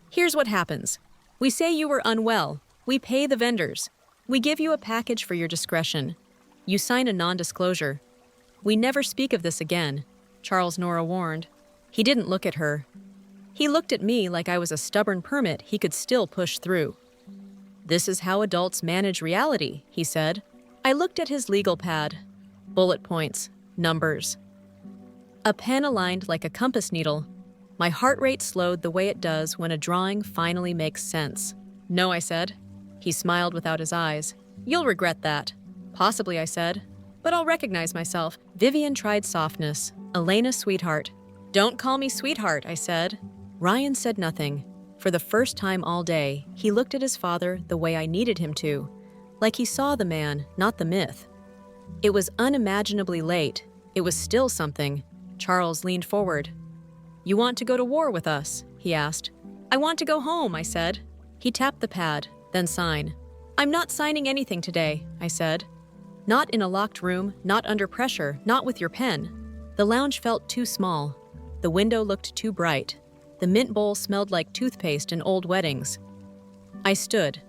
"Here's what happens. We say you were unwell. We pay the vendors. We give you a package for your discretion. You sign a non-disclosure. We never speak of this again," Charles Nora warned. He didn't look at her. He looked at me like I was a stubborn permit he could still push through. "This is how adults manage reality," he said. I looked at his legal pad. Bullet points, numbers. A pen aligned like a compass needle. My heart rate slowed the way it does when a drawing finally makes sense. "No," I said. He smiled without his eyes. "You'll regret that." "Possibly," I said. "But I'll recognize myself." Vivian tried softness. "Elena, sweetheart." "Don't call me sweetheart," I said. Ryan said nothing. For the first time all day, he looked at his father the way I needed him to, like he saw the man, not the myth. It was unimaginably late. It was still something. Charles leaned forward. "You want to go to war with us?" he asked. "I want to go home," I said. He tapped the pad, then sign. "I'm not signing anything today," I said. "Not in a locked room, not under pressure, not with your pen." The lounge felt too small. The window looked too bright. The mint bowl smelled like toothpaste and old weddings. I stood.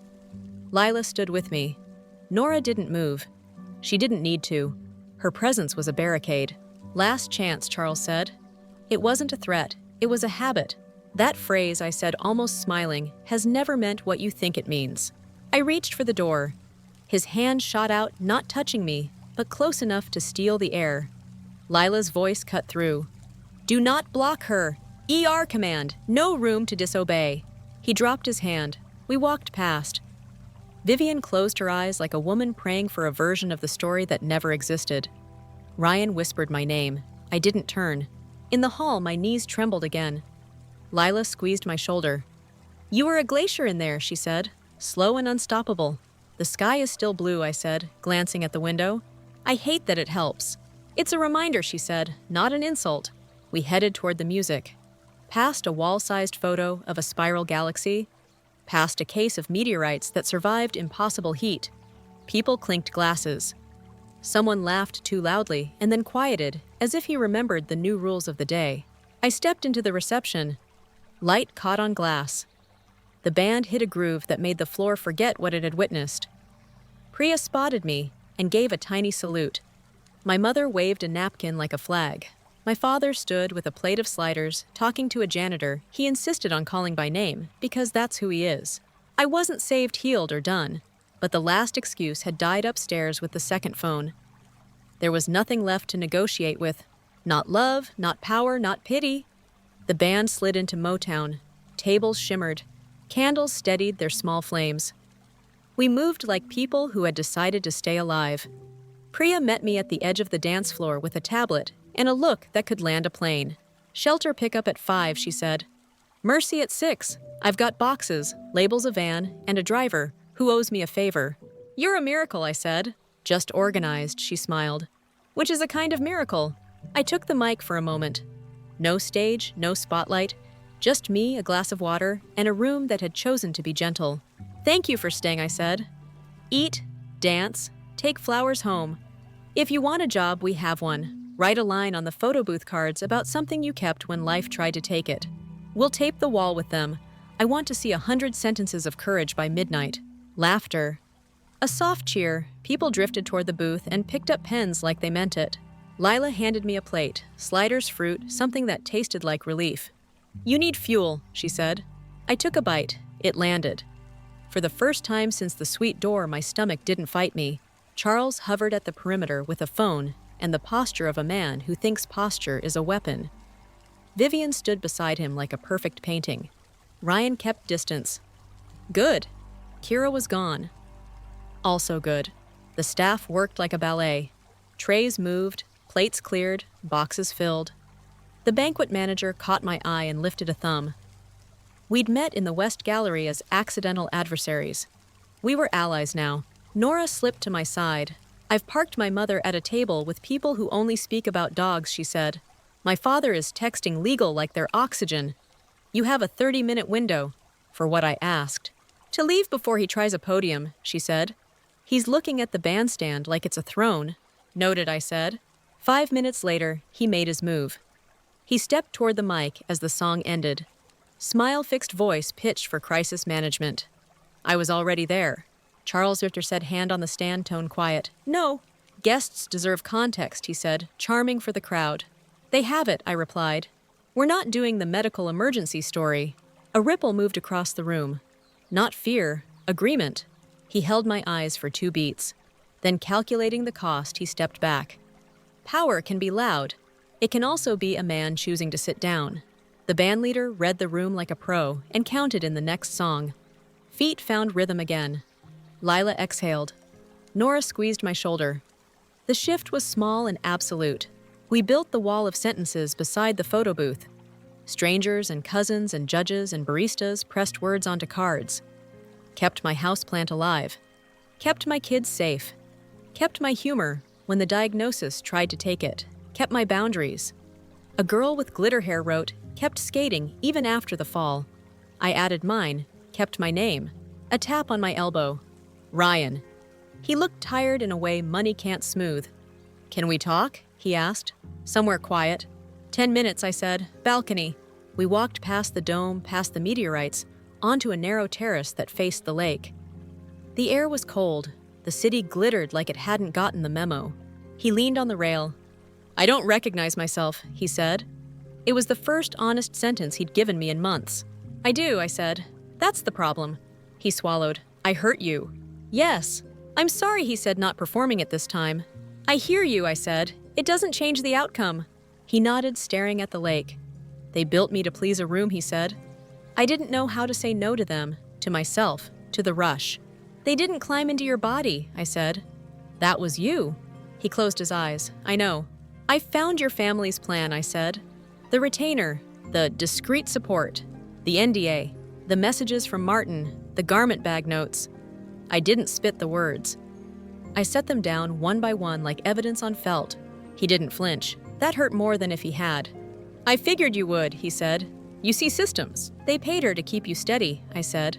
Lila stood with me. Nora didn't move. She didn't need to. Her presence was a barricade. "Last chance," Charles said. It wasn't a threat. It was a habit. That phrase, I said almost smiling, has never meant what you think it means. I reached for the door. His hand shot out, not touching me, but close enough to steal the air. Lila's voice cut through. "Do not block her. ER command. No room to disobey." He dropped his hand. We walked past. Vivian closed her eyes like a woman praying for a version of the story that never existed. Ryan whispered my name. I didn't turn. In the hall, my knees trembled again. Lila squeezed my shoulder. "You were a glacier in there," she said. "Slow and unstoppable." "The sky is still blue," I said, glancing at the window. "I hate that it helps." "It's a reminder," she said, "not an insult." We headed toward the music. Past a wall-sized photo of a spiral galaxy. Past a case of meteorites that survived impossible heat. People clinked glasses. Someone laughed too loudly and then quieted, as if he remembered the new rules of the day. I stepped into the reception. Light caught on glass. The band hit a groove that made the floor forget what it had witnessed. Priya spotted me and gave a tiny salute. My mother waved a napkin like a flag. My father stood with a plate of sliders, talking to a janitor he insisted on calling by name, because that's who he is. I wasn't saved, healed, or done, but the last excuse had died upstairs with the second phone. There was nothing left to negotiate with. Not love, not power, not pity. The band slid into Motown. Tables shimmered. Candles steadied their small flames. We moved like people who had decided to stay alive. Priya met me at the edge of the dance floor with a tablet and a look that could land a plane. "Shelter pickup at 5, she said. "Mercy at 6. I've got boxes, labels a van, and a driver who owes me a favor." "You're a miracle," I said. "Just organized," she smiled. "Which is a kind of miracle." I took the mic for a moment. No stage, no spotlight, just me, a glass of water, and a room that had chosen to be gentle. "Thank you for staying," I said. "Eat, dance, take flowers home. If you want a job, we have one. Write a line on the photo booth cards about something you kept when life tried to take it. We'll tape the wall with them. I want to see 100 sentences of courage by midnight." Laughter. A soft cheer. People drifted toward the booth and picked up pens like they meant it. Lila handed me a plate, sliders, fruit, something that tasted like relief. "You need fuel," she said. I took a bite. It landed. For the first time since the suite door, my stomach didn't fight me. Charles hovered at the perimeter with a phone and the posture of a man who thinks posture is a weapon. Vivian stood beside him like a perfect painting. Ryan kept distance. Good. Kira was gone. Also good. The staff worked like a ballet. Trays moved, plates cleared, boxes filled. The banquet manager caught my eye and lifted a thumb. We'd met in the West Gallery as accidental adversaries. We were allies now. Nora slipped to my side. "I've parked my mother at a table with people who only speak about dogs," she said. "My father is texting legal like they're oxygen. You have a 30-minute window." For what I asked. "To leave before he tries a podium," she said. "He's looking at the bandstand like it's a throne." "Noted," I said. 5 minutes later, he made his move. He stepped toward the mic as the song ended. Smile-fixed voice pitched for crisis management. I was already there. Charles Richter said, hand on the stand, tone quiet. "No. Guests deserve context," he said, charming for the crowd. "They have it," I replied. "We're not doing the medical emergency story." A ripple moved across the room. Not fear, agreement. He held my eyes for 2 beats. Then, calculating the cost, he stepped back. Power can be loud. It can also be a man choosing to sit down. The bandleader read the room like a pro and counted in the next song. Feet found rhythm again. Lila exhaled. Nora squeezed my shoulder. The shift was small and absolute. We built the wall of sentences beside the photo booth. Strangers and cousins and judges and baristas pressed words onto cards. Kept my houseplant alive. Kept my kids safe. Kept my humor when the diagnosis tried to take it. Kept my boundaries. A girl with glitter hair wrote, "Kept skating even after the fall." I added mine, kept my name. A tap on my elbow. Ryan. He looked tired in a way money can't smooth. "Can we talk?" he asked. "Somewhere quiet." 10 minutes, I said. "Balcony." We walked past the dome, past the meteorites, onto a narrow terrace that faced the lake. The air was cold. The city glittered like it hadn't gotten the memo. He leaned on the rail. "I don't recognize myself," he said. It was the first honest sentence he'd given me in months. "I do," I said. "That's the problem." He swallowed. "I hurt you." "Yes." "I'm sorry," he said, not performing it this time. "I hear you," I said. "It doesn't change the outcome." He nodded, staring at the lake. "They built me to please a room," he said. I didn't know how to say no to them, to myself, to the rush. They didn't climb into your body, I said. That was you. He closed his eyes. I know. I found your family's plan, I said. The retainer, the discreet support, the NDA, the messages from Martin, the garment bag notes. I didn't spit the words. I set them down one by one like evidence on felt. He didn't flinch. That hurt more than if he had. I figured you would, he said. You see systems. They paid her to keep you steady, I said.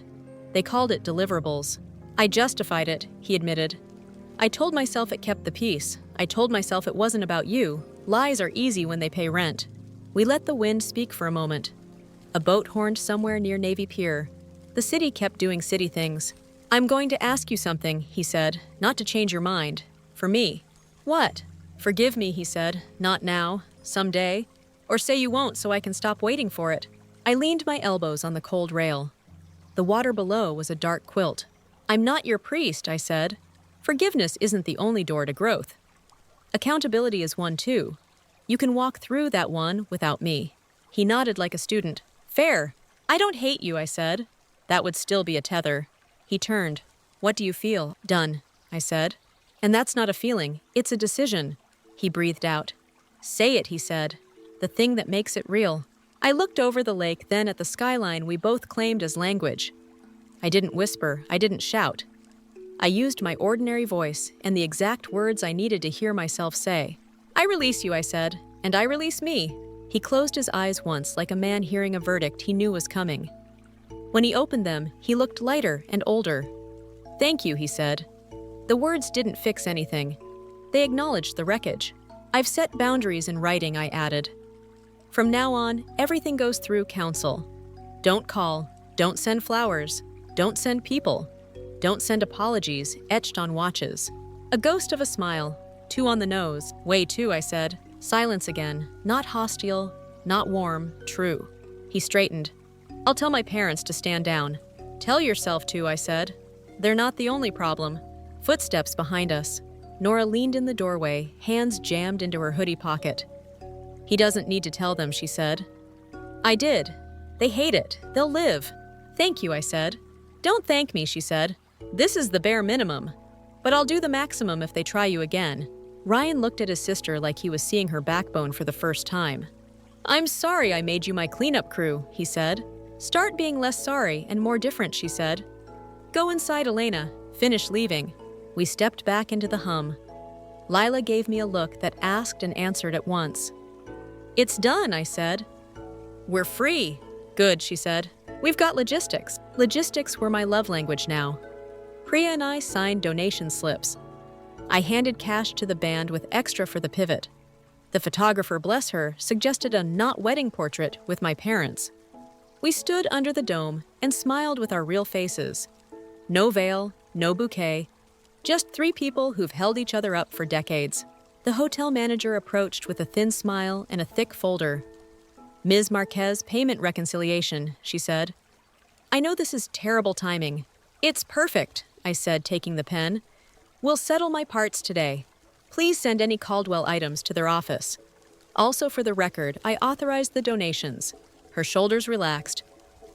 They called it deliverables. I justified it, he admitted. I told myself it kept the peace. I told myself it wasn't about you. Lies are easy when they pay rent. We let the wind speak for a moment. A boat horned somewhere near Navy Pier. The city kept doing city things. I'm going to ask you something, he said, not to change your mind. For me. What? Forgive me, he said. Not now. Someday. Or say you won't so I can stop waiting for it. I leaned my elbows on the cold rail. The water below was a dark quilt. I'm not your priest, I said. Forgiveness isn't the only door to growth. Accountability is one too. You can walk through that one without me. He nodded like a student. Fair. I don't hate you, I said. That would still be a tether. He turned. What do you feel? Done, I said. And that's not a feeling, it's a decision. He breathed out. Say it, he said. The thing that makes it real. I looked over the lake, then at the skyline we both claimed as language. I didn't whisper, I didn't shout. I used my ordinary voice and the exact words I needed to hear myself say. I release you, I said, and I release me. He closed his eyes once like a man hearing a verdict he knew was coming. When he opened them, he looked lighter and older. Thank you, he said. The words didn't fix anything. They acknowledged the wreckage. I've set boundaries in writing, I added. From now on, everything goes through counsel. Don't call, don't send flowers, don't send people, don't send apologies etched on watches. A ghost of a smile, 2 on the nose. Way 2, I said. Silence again, not hostile, not warm, true. He straightened. I'll tell my parents to stand down. Tell yourself to, I said. They're not the only problem. Footsteps behind us. Nora leaned in the doorway, hands jammed into her hoodie pocket. He doesn't need to tell them, she said. I did. They hate it. They'll live. Thank you, I said. Don't thank me, she said. This is the bare minimum. But I'll do the maximum if they try you again. Ryan looked at his sister like he was seeing her backbone for the first time. I'm sorry I made you my cleanup crew, he said. Start being less sorry and more different, she said. Go inside, Elena. Finish leaving. We stepped back into the hum. Lila gave me a look that asked and answered at once. It's done, I said. We're free. Good, she said. We've got logistics. Logistics were my love language now. Priya and I signed donation slips. I handed cash to the band with extra for the pivot. The photographer, bless her, suggested a not wedding portrait with my parents. We stood under the dome and smiled with our real faces. No veil, no bouquet, just 3 people who've held each other up for decades. The hotel manager approached with a thin smile and a thick folder. Ms. Marquez, payment reconciliation, she said. I know this is terrible timing. It's perfect, I said, taking the pen. We'll settle my parts today. Please send any Caldwell items to their office. Also, for the record, I authorized the donations. Her shoulders relaxed.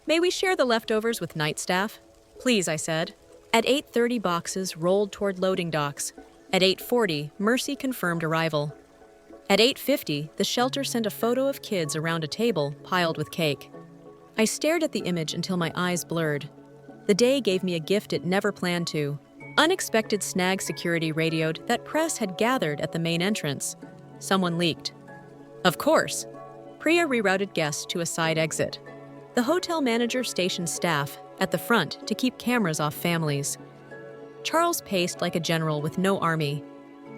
May we share the leftovers with night staff? Please, I said. At 8:30, boxes rolled toward loading docks. At 8:40, Mercy confirmed arrival. At 8:50, the shelter sent a photo of kids around a table piled with cake. I stared at the image until my eyes blurred. The day gave me a gift it never planned to. Unexpected snag security radioed that press had gathered at the main entrance. Someone leaked. Of course. Priya rerouted guests to a side exit. The hotel manager stationed staff at the front to keep cameras off families. Charles paced like a general with no army.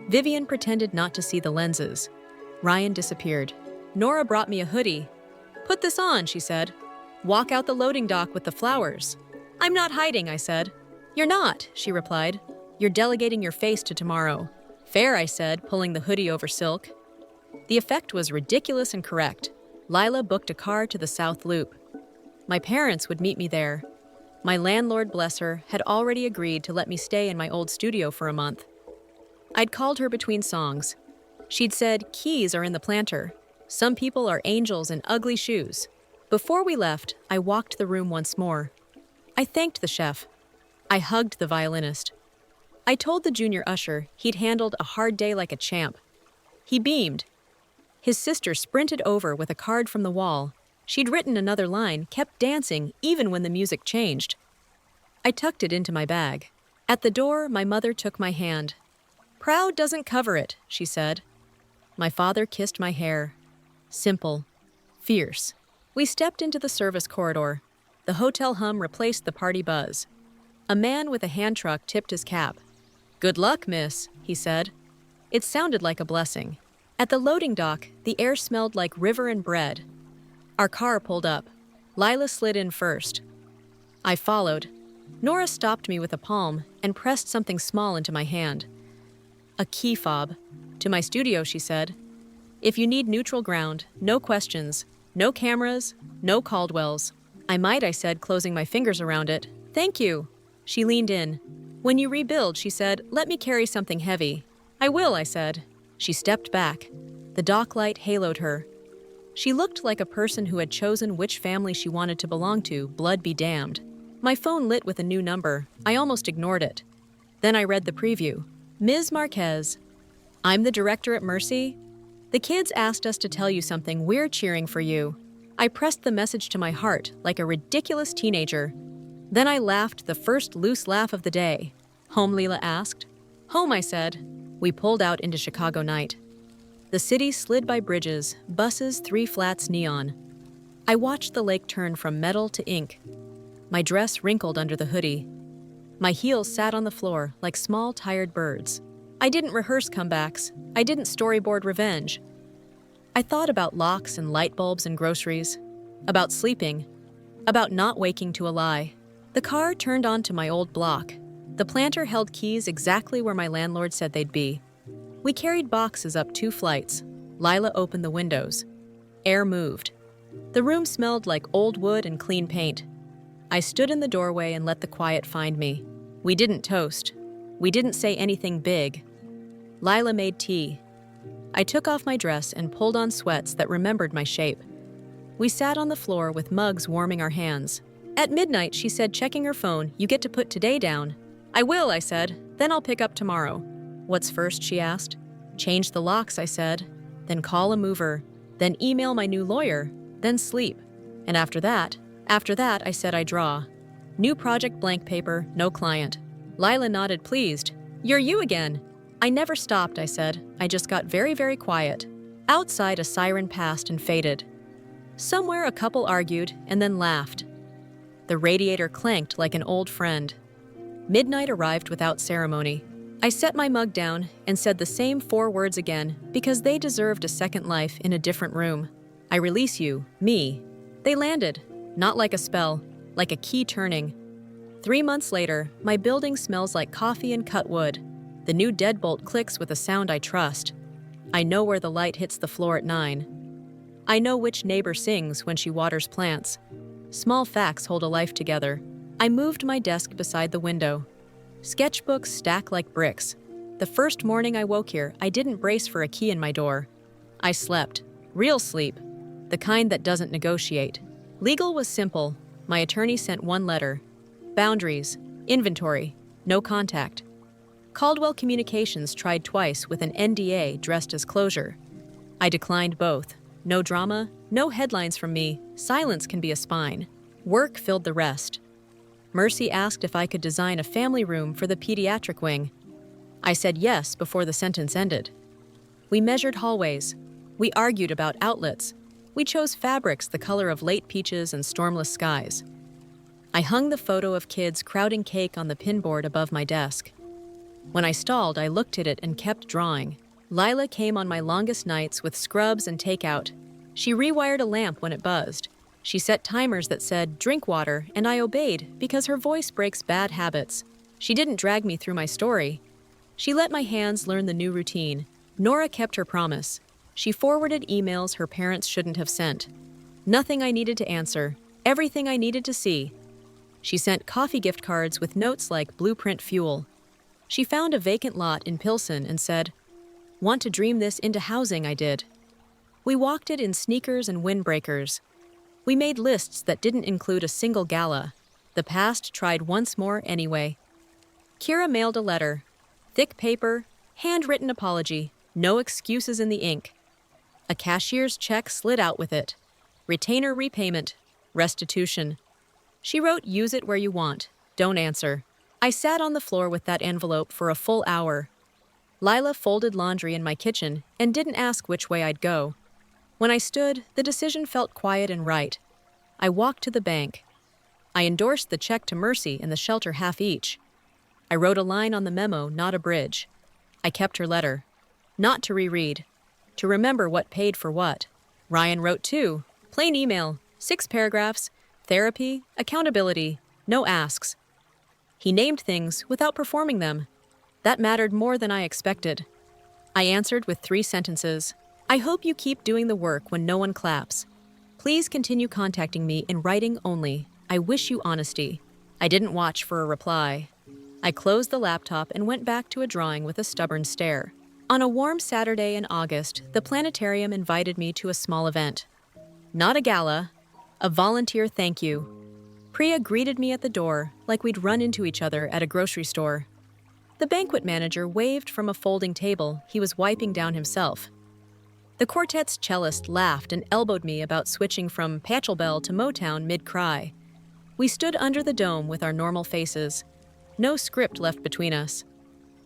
Vivian pretended not to see the lenses. Ryan disappeared. Nora brought me a hoodie. Put this on, she said. Walk out the loading dock with the flowers. I'm not hiding, I said. You're not, she replied. You're delegating your face to tomorrow. Fair, I said, pulling the hoodie over silk. The effect was ridiculous and correct. Lila booked a car to the South Loop. My parents would meet me there. My landlord, bless her, had already agreed to let me stay in my old studio for a month. I'd called her between songs. She'd said, keys are in the planter. Some people are angels in ugly shoes. Before we left, I walked the room once more. I thanked the chef. I hugged the violinist. I told the junior usher he'd handled a hard day like a champ. He beamed. His sister sprinted over with a card from the wall. She'd written another line, kept dancing even when the music changed. I tucked it into my bag. At the door, my mother took my hand. "Proud doesn't cover it," she said. My father kissed my hair. Simple. Fierce. We stepped into the service corridor. The hotel hum replaced the party buzz. A man with a hand truck tipped his cap. "Good luck, miss," he said. It sounded like a blessing. At the loading dock, the air smelled like river and bread. Our car pulled up. Lila slid in first. I followed. Nora stopped me with a palm and pressed something small into my hand. A key fob. "To my studio," she said. "If you need neutral ground, no questions, no cameras, no Caldwells." I said, closing my fingers around it. "Thank you." She leaned in. "When you rebuild," she said, "let me carry something heavy." "I will," I said. She stepped back. The dock light haloed her. She looked like a person who had chosen which family she wanted to belong to, blood be damned. My phone lit with a new number. I almost ignored it. Then I read the preview. "Ms. Marquez, I'm the director at Mercy. The kids asked us to tell you something. We're cheering for you." I pressed the message to my heart like a ridiculous teenager. Then I laughed the first loose laugh of the day. "Home?" Leela asked. "Home," I said. We pulled out into Chicago night. The city slid by bridges, buses, 3 flats neon. I watched the lake turn from metal to ink. My dress wrinkled under the hoodie. My heels sat on the floor like small, tired birds. I didn't rehearse comebacks. I didn't storyboard revenge. I thought about locks and light bulbs and groceries, about sleeping, about not waking to a lie. The car turned onto my old block. The planter held keys exactly where my landlord said they'd be. We carried boxes up 2 flights. Lila opened the windows. Air moved. The room smelled like old wood and clean paint. I stood in the doorway and let the quiet find me. We didn't toast. We didn't say anything big. Lila made tea. I took off my dress and pulled on sweats that remembered my shape. We sat on the floor with mugs warming our hands. At midnight, she said, checking her phone, "You get to put today down." "I will," I said. "Then I'll pick up tomorrow." "What's first?" she asked. "Change the locks," I said. "Then call a mover. Then email my new lawyer. Then sleep. And after that, I said I draw. New project blank paper, no client." Lila nodded, pleased. "You're you again." "I never stopped," I said. "I just got very, very quiet." Outside, a siren passed and faded. Somewhere, a couple argued and then laughed. The radiator clanked like an old friend. Midnight arrived without ceremony. I set my mug down and said the same 4 words again because they deserved a second life in a different room. "I release you, me." They landed, not like a spell, like a key turning. 3 months later, my building smells like coffee and cut wood. The new deadbolt clicks with a sound I trust. I know where the light hits the floor at 9. I know which neighbor sings when she waters plants. Small facts hold a life together. I moved my desk beside the window. Sketchbooks stack like bricks. The first morning I woke here, I didn't brace for a key in my door. I slept. Real sleep. The kind that doesn't negotiate. Legal was simple. My attorney sent 1 letter. Boundaries. Inventory. No contact. Caldwell Communications tried twice with an NDA dressed as closure. I declined both. No drama, no headlines from me. Silence can be a spine. Work filled the rest. Mercy asked if I could design a family room for the pediatric wing. I said yes before the sentence ended. We measured hallways. We argued about outlets. We chose fabrics the color of late peaches and stormless skies. I hung the photo of kids crowding cake on the pinboard above my desk. When I stalled, I looked at it and kept drawing. Lila came on my longest nights with scrubs and takeout. She rewired a lamp when it buzzed. She set timers that said, "Drink water," and I obeyed because her voice breaks bad habits. She didn't drag me through my story. She let my hands learn the new routine. Nora kept her promise. She forwarded emails her parents shouldn't have sent. Nothing I needed to answer. Everything I needed to see. She sent coffee gift cards with notes like blueprint fuel. She found a vacant lot in Pilsen and said, "Want to dream this into housing?" I did. We walked it in sneakers and windbreakers. We made lists that didn't include a single gala. The past tried once more anyway. Kira mailed a letter. Thick paper, handwritten apology, no excuses in the ink. A cashier's check slid out with it. Retainer repayment, restitution. She wrote, "Use it where you want. Don't answer." I sat on the floor with that envelope for a full hour. Lila folded laundry in my kitchen and didn't ask which way I'd go. When I stood, the decision felt quiet and right. I walked to the bank. I endorsed the check to Mercy and the shelter half each. I wrote a line on the memo, not a bridge. I kept her letter. Not to reread. To remember what paid for what. Ryan wrote too. Plain email, 6 paragraphs, therapy, accountability, no asks. He named things without performing them. That mattered more than I expected. I answered with 3 sentences. I hope you keep doing the work when no one claps. Please continue contacting me in writing only. I wish you honesty. I didn't watch for a reply. I closed the laptop and went back to a drawing with a stubborn stare. On a warm Saturday in August, the planetarium invited me to a small event. Not a gala, a volunteer thank you. Priya greeted me at the door like we'd run into each other at a grocery store. The banquet manager waved from a folding table he was wiping down himself. The quartet's cellist laughed and elbowed me about switching from Pachelbel to Motown mid-cry. We stood under the dome with our normal faces. No script left between us.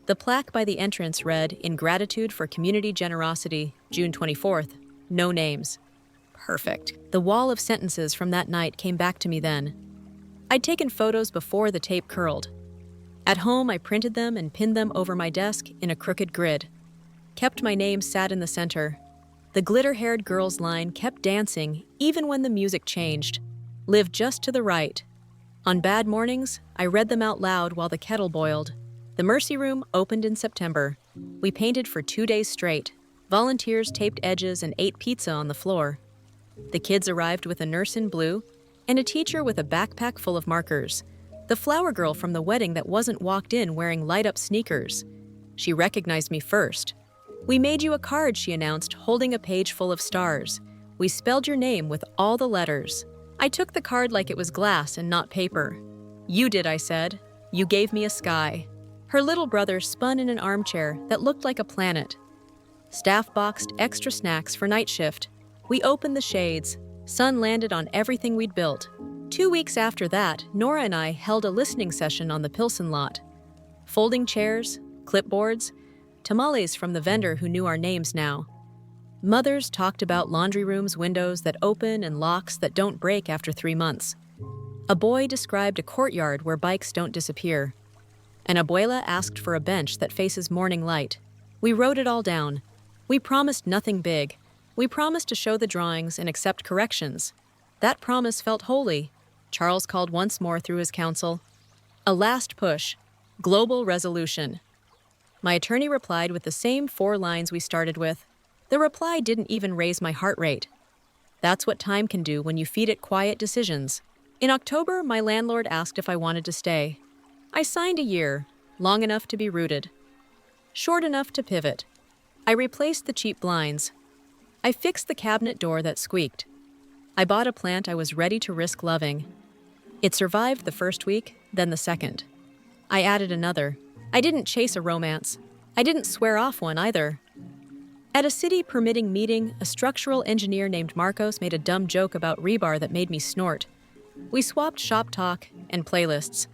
The plaque by the entrance read, "In gratitude for community generosity, June 24th, no names." Perfect. The wall of sentences from that night came back to me then. I'd taken photos before the tape curled. At home, I printed them and pinned them over my desk in a crooked grid. Kept my name sat in the center. The glitter-haired girl's line kept dancing even when the music changed. Live just to the right. On bad mornings, I read them out loud while the kettle boiled. The Mercy Room opened in September. We painted for 2 days straight. Volunteers taped edges and ate pizza on the floor. The kids arrived with a nurse in blue and a teacher with a backpack full of markers. The flower girl from the wedding that wasn't walked in wearing light-up sneakers. She recognized me first. "We made you a card," she announced, holding a page full of stars. "We spelled your name with all the letters." I took the card like it was glass and not paper. "You did," I said. "You gave me a sky." Her little brother spun in an armchair that looked like a planet. Staff boxed extra snacks for night shift. We opened the shades. Sun landed on everything we'd built. 2 weeks after that, Nora and I held a listening session on the Pilsen lot. Folding chairs, clipboards, tamales from the vendor who knew our names now. Mothers talked about laundry rooms, windows that open and locks that don't break after 3 months. A boy described a courtyard where bikes don't disappear. An abuela asked for a bench that faces morning light. We wrote it all down. We promised nothing big. We promised to show the drawings and accept corrections. That promise felt holy. Charles called once more through his counsel. A last push. Global resolution. My attorney replied with the same 4 lines we started with. The reply didn't even raise my heart rate. That's what time can do when you feed it quiet decisions. In October, my landlord asked if I wanted to stay. I signed a year, long enough to be rooted, short enough to pivot. I replaced the cheap blinds. I fixed the cabinet door that squeaked. I bought a plant I was ready to risk loving. It survived the first week, then the second. I added another. I didn't chase a romance. I didn't swear off one either. At a city permitting meeting, a structural engineer named Marcos made a dumb joke about rebar that made me snort. We swapped shop talk and playlists.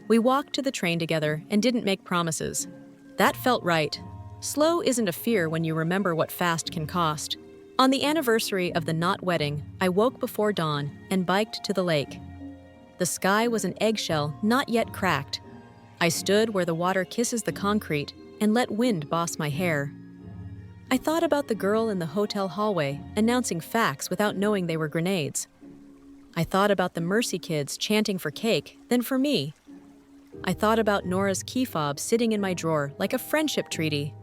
We walked to the train together and didn't make promises. That felt right. Slow isn't a fear when you remember what fast can cost. On the anniversary of the not wedding, I woke before dawn and biked to the lake. The sky was an eggshell not yet cracked. I stood where the water kisses the concrete and let wind boss my hair. I thought about the girl in the hotel hallway announcing facts without knowing they were grenades. I thought about the Mercy kids chanting for cake, then for me. I thought about Nora's key fob sitting in my drawer like a friendship treaty.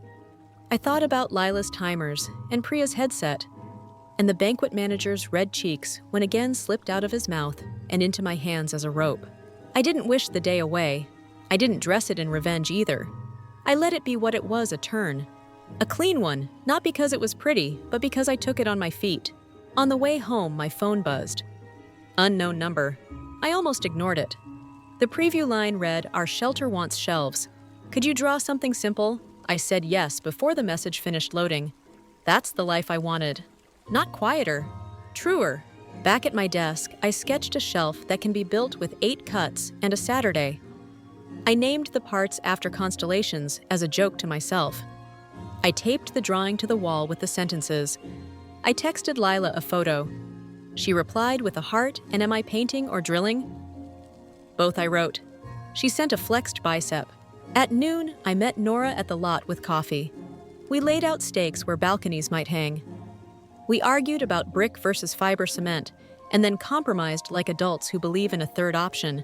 I thought about Lila's timers and Priya's headset, and the banquet manager's red cheeks when again slipped out of his mouth and into my hands as a rope. I didn't wish the day away. I didn't dress it in revenge either. I let it be what it was, a turn. A clean one, not because it was pretty, but because I took it on my feet. On the way home, my phone buzzed. Unknown number. I almost ignored it. The preview line read, "Our shelter wants shelves. Could you draw something simple?" I said yes before the message finished loading. That's the life I wanted. Not quieter, truer. Back at my desk, I sketched a shelf that can be built with 8 cuts and a Saturday. I named the parts after constellations as a joke to myself. I taped the drawing to the wall with the sentences. I texted Lila a photo. She replied with a heart and "Am I painting or drilling?" Both I wrote. She sent a flexed bicep. At noon, I met Nora at the lot with coffee. We laid out stakes where balconies might hang. We argued about brick versus fiber cement, and then compromised like adults who believe in a third option.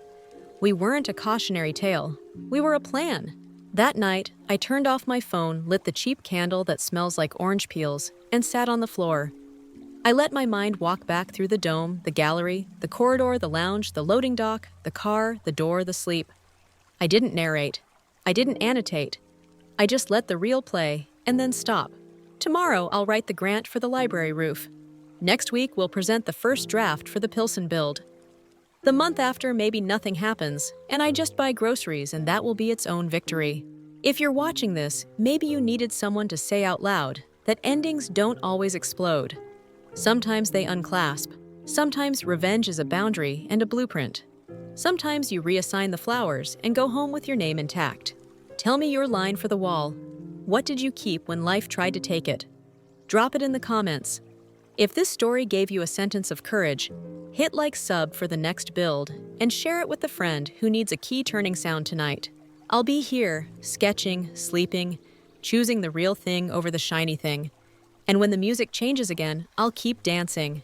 We weren't a cautionary tale. We were a plan. That night, I turned off my phone, lit the cheap candle that smells like orange peels, and sat on the floor. I let my mind walk back through the dome, the gallery, the corridor, the lounge, the loading dock, the car, the door, the sleep. I didn't narrate. I didn't annotate. I just let the reel play, and then stop. Tomorrow, I'll write the grant for the library roof. Next week, we'll present the first draft for the Pilsen build. The month after, maybe nothing happens, and I just buy groceries, and that will be its own victory. If you're watching this, maybe you needed someone to say out loud that endings don't always explode. Sometimes they unclasp. Sometimes revenge is a boundary and a blueprint. Sometimes you reassign the flowers and go home with your name intact. Tell me your line for the wall. What did you keep when life tried to take it? Drop it in the comments. If this story gave you a sentence of courage, hit like sub for the next build and share it with a friend who needs a key turning sound tonight. I'll be here, sketching, sleeping, choosing the real thing over the shiny thing. And when the music changes again, I'll keep dancing.